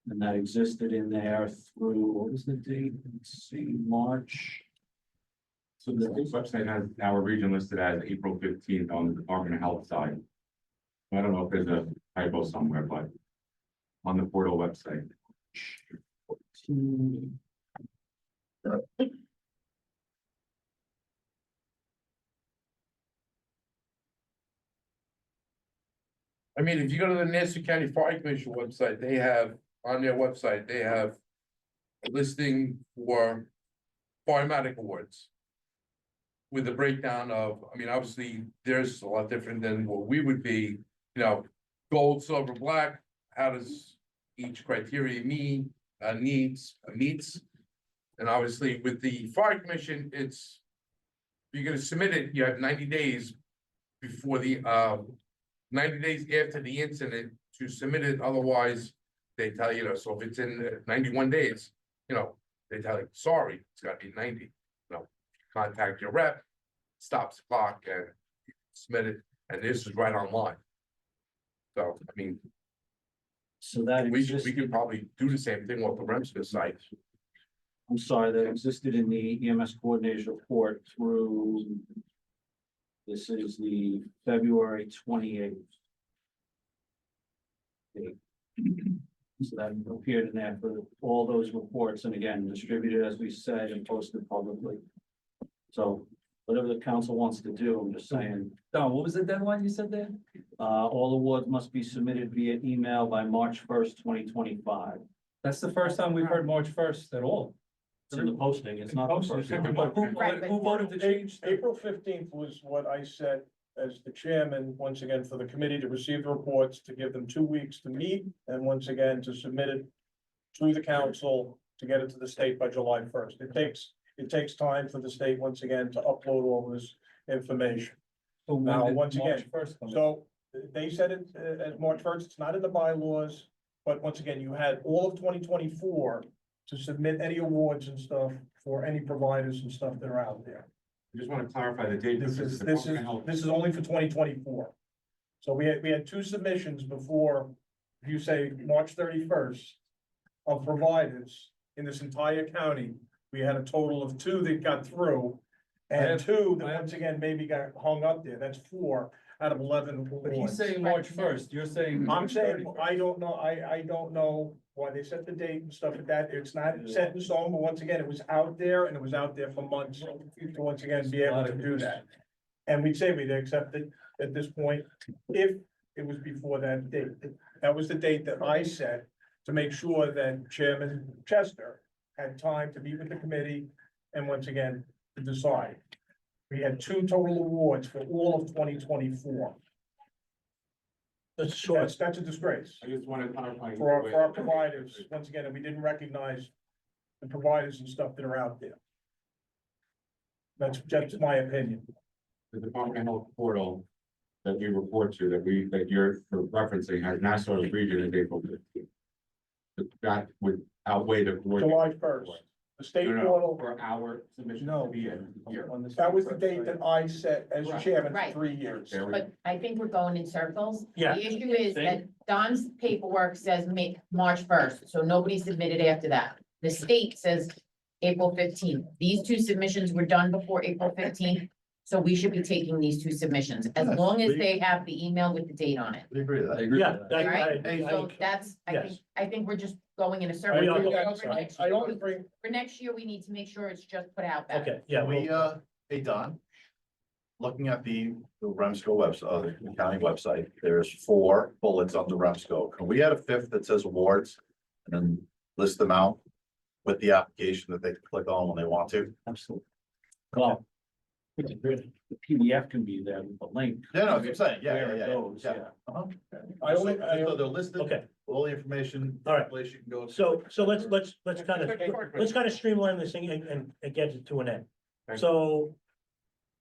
And that existed in there through, what was the date? Let's see, March. So the website has our region listed as April 15th on the Department of Health side. I don't know if there's a typo somewhere, but on the portal website. 14. I mean, if you go to the Nassau County Fire Commission website, they have, on their website, they have a listing for firematic awards. With a breakdown of, I mean, obviously, theirs is a lot different than what we would be, you know, gold, silver, black, how does each criteria meet? Meets. And obviously, with the fire commission, it's, if you're gonna submit it, you have 90 days before the, 90 days after the incident to submit it, otherwise, they tell you, so if it's in 91 days, they tell you, sorry, it's gotta be 90. Contact your rep, stops the clock and submit it, and this is right online. So, I mean, So that we existed, could probably do the same thing with the REMSCO site. I'm sorry, that existed in the EMS coordinator's report through. This is the February 28th. date. So that appeared in there for all those reports, and again, distributed as we said and posted publicly. So whatever the council wants to do, I'm just saying, Don, what was the deadline you said there? all awards must be submitted via email by March 1st, 2025. That's the first time we've heard March first at all. It's in the posting, it's not the first. Who voted to change? April 15th was what I said as the chairman, once again, for the committee to receive the reports, to give them 2 weeks to meet, and once again, to submit it to the council to get it to the state by July 1st. It takes time for the state, once again, to upload all this information. So when Now, did once again, March first come in? So they said it as March 1st, it's not in the bylaws, but once again, you had all of 2024 to submit any awards and stuff for any providers and stuff that are out there. I just want to clarify the date. This is only for 2024. So we had 2 submissions before, if you say March 31st of providers in this entire county. We had a total of 2 that got through, and 2 that once again maybe got hung up there. That's 4 out of 11 But he's awards. saying March first, you're saying. I'm saying, 31st. I don't know, I don't know why they set the date and stuff like that. It's not set in stone, but once again, it was out there and it was out there for months to once again be able to do that. And we'd say we'd accept it at this point if it was before that date. That was the date that I set to make sure that Chairman Chester had time to meet with the committee and once again to decide. We had 2 total awards for all of 2024. That's a disgrace I just want to clarify. for our providers, once again, and we didn't recognize the providers and stuff that are out there. That's my opinion. The Department of Health portal that you report to, that you're referencing has Nassau region as April 15th. That would outweigh the. July 1st, the state portal, For our submission No. to be in here. that was the date that I set as chairman for Right. 3 years. There we- But I think we're going in circles. Yeah. The issue is that Don's paperwork says March 1st, so nobody submitted after that. The state says April 15th. These 2 submissions were done before April 15th, so we should be taking these 2 submissions, as Yes, long as we- they have the email with the date on it. We agree to that. Yeah. All right, I- so that's, yes. I think we're just going in a I circle. only bring, For next year, we need to make sure it's just put out there. Okay, yeah, We, hey, Don. Looking at the REMSCO website, the county website, there's 4 bullets under REMSCO. Can we add a 5th that says awards? And then list them out with the application that they can click on when they want to? Absolutely. Well, the PDF can be there with the link. Yeah, no, that's what I'm saying, yeah, Where it yeah, goes, yeah. yeah. Uh-huh. I So they're listed, okay, all the information. All right. Place you can go. so let's kind of streamline this thing and get it to an end. So,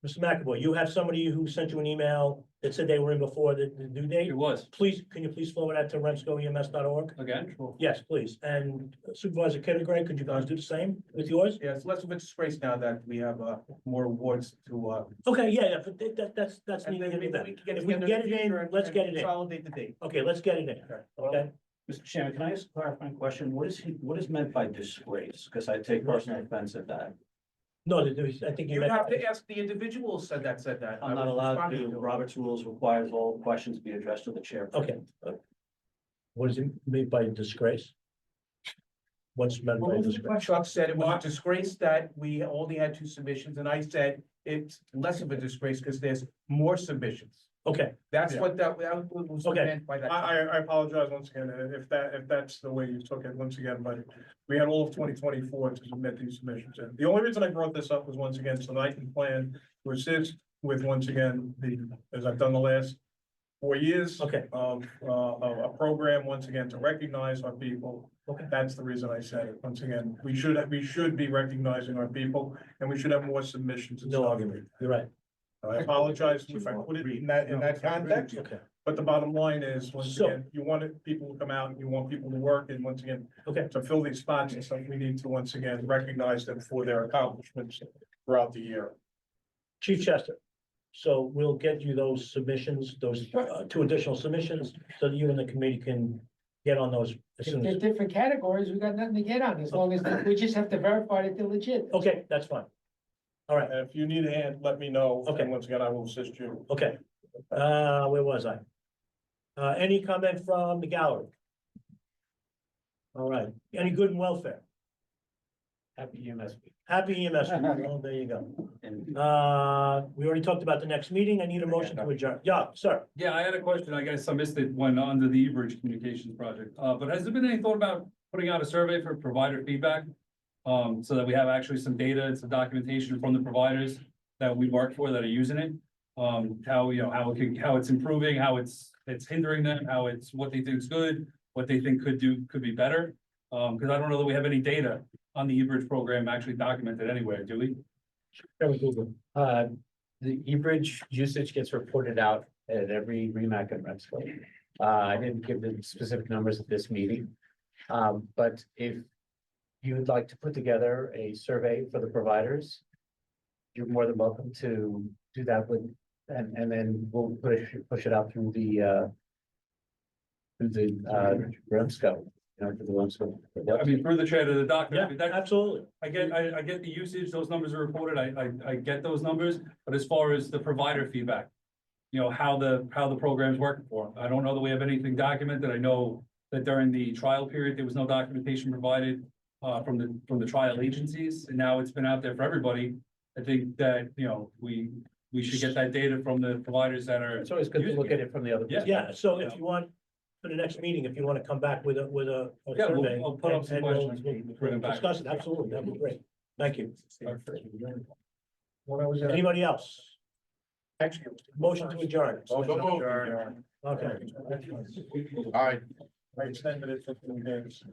Mr. McAvoy, you have somebody who sent you an email that said they were in before the due date? It was, Please, can you please forward that to remscoems.org? again, sure. Yes, please. And Supervisor Kittigreen, could you guys do the same with yours? yeah, it's less of a disgrace now that we have, more awards to, Okay, yeah, but that's and needed then in the we can If we can get it in, let's get it in. Consolidate the date. Okay, let's get it in, okay? Mr. Chairman, can I ask a clarifying question? What is meant by disgrace? Because I take personal offense at that. No, I think you You meant. have to ask the individual said that. I'm not allowed to. Robert's rules requires all questions be addressed to the chair. Okay. What does it mean by disgrace? What's meant by disgrace? Chuck said it was a disgrace that we only had 2 submissions, and I said it's less of a disgrace because there's more submissions. Okay, That's what that was Okay. meant by that. I apologize once again, if that's the way you took it, once again, but we had all of 2024 to submit these submissions in. The only reason I brought this up was once again, so that I can plan to assist with, once again, as I've done the last 4 years. Okay. Of, a program, once again, to recognize our people. Okay. That's the reason I said it. Once again, we should be recognizing our people, and we should have more submissions. and no stuff. argument. You're right. I apologize if I put it in that context, Okay, but the bottom line is, once So- again, you wanted people to come out, and you want people to work, and once again, okay. to fill these spots and stuff, we need to once again recognize them for their accomplishments throughout the year. Chief Chester. So we'll get you those submissions, those two additional submissions, so that you and the committee can get on those as If soon they're as. different categories, we got nothing to get on, as long as we just have to verify that they're legit. Okay, that's fine. All right, If you need a hand, let me know. Okay. And once again, I will assist you. okay. Where was I? Any comment from the gallery? All right, any good and welfare? Happy EMS week. Happy EMS, week. Oh, there you go. We already talked about the next meeting. I need a motion to adjourn. Yeah, sir. Yeah, I had a question. I guess I missed it when under the eBridge Communications project. But has there been any thought about putting out a survey for provider feedback? So that we have actually some data and some documentation from the providers that we work for that are using it. How, you know, how it's improving, how it's hindering them, what they think is good, what they think could be better. Because I don't know that we have any data on the eBridge program actually documented anywhere, do we? The eBridge usage gets reported out at every REMAC and REMSCO. I didn't give the specific numbers at this meeting. But if you would like to put together a survey for the providers, you're more than welcome to do that with, and then we'll push it out through the REMSCO, you know, to the REMSCO. I mean, through the chair to the doctor. Yeah, absolutely. I get the usage, those numbers are reported, I get those numbers, but as far as the provider feedback. You know, how the program's working for them. I don't know that we have anything documented. I know that during the trial period, there was no documentation provided. From the trial agencies, and now it's been out there for everybody. I think that, you know, we should get that data from the providers that are. It's always good to look at it from the other. Yeah, so if you want, for the next meeting, if you want to come back with a Yeah, survey. I'll put up some and we'll- questions. we'll Bring them back. Discuss it, absolutely, that'd be great. Thank you. When I was at. Anybody else? Motion to adjourn. Adjourn. Okay. All right. I extended it 15 days.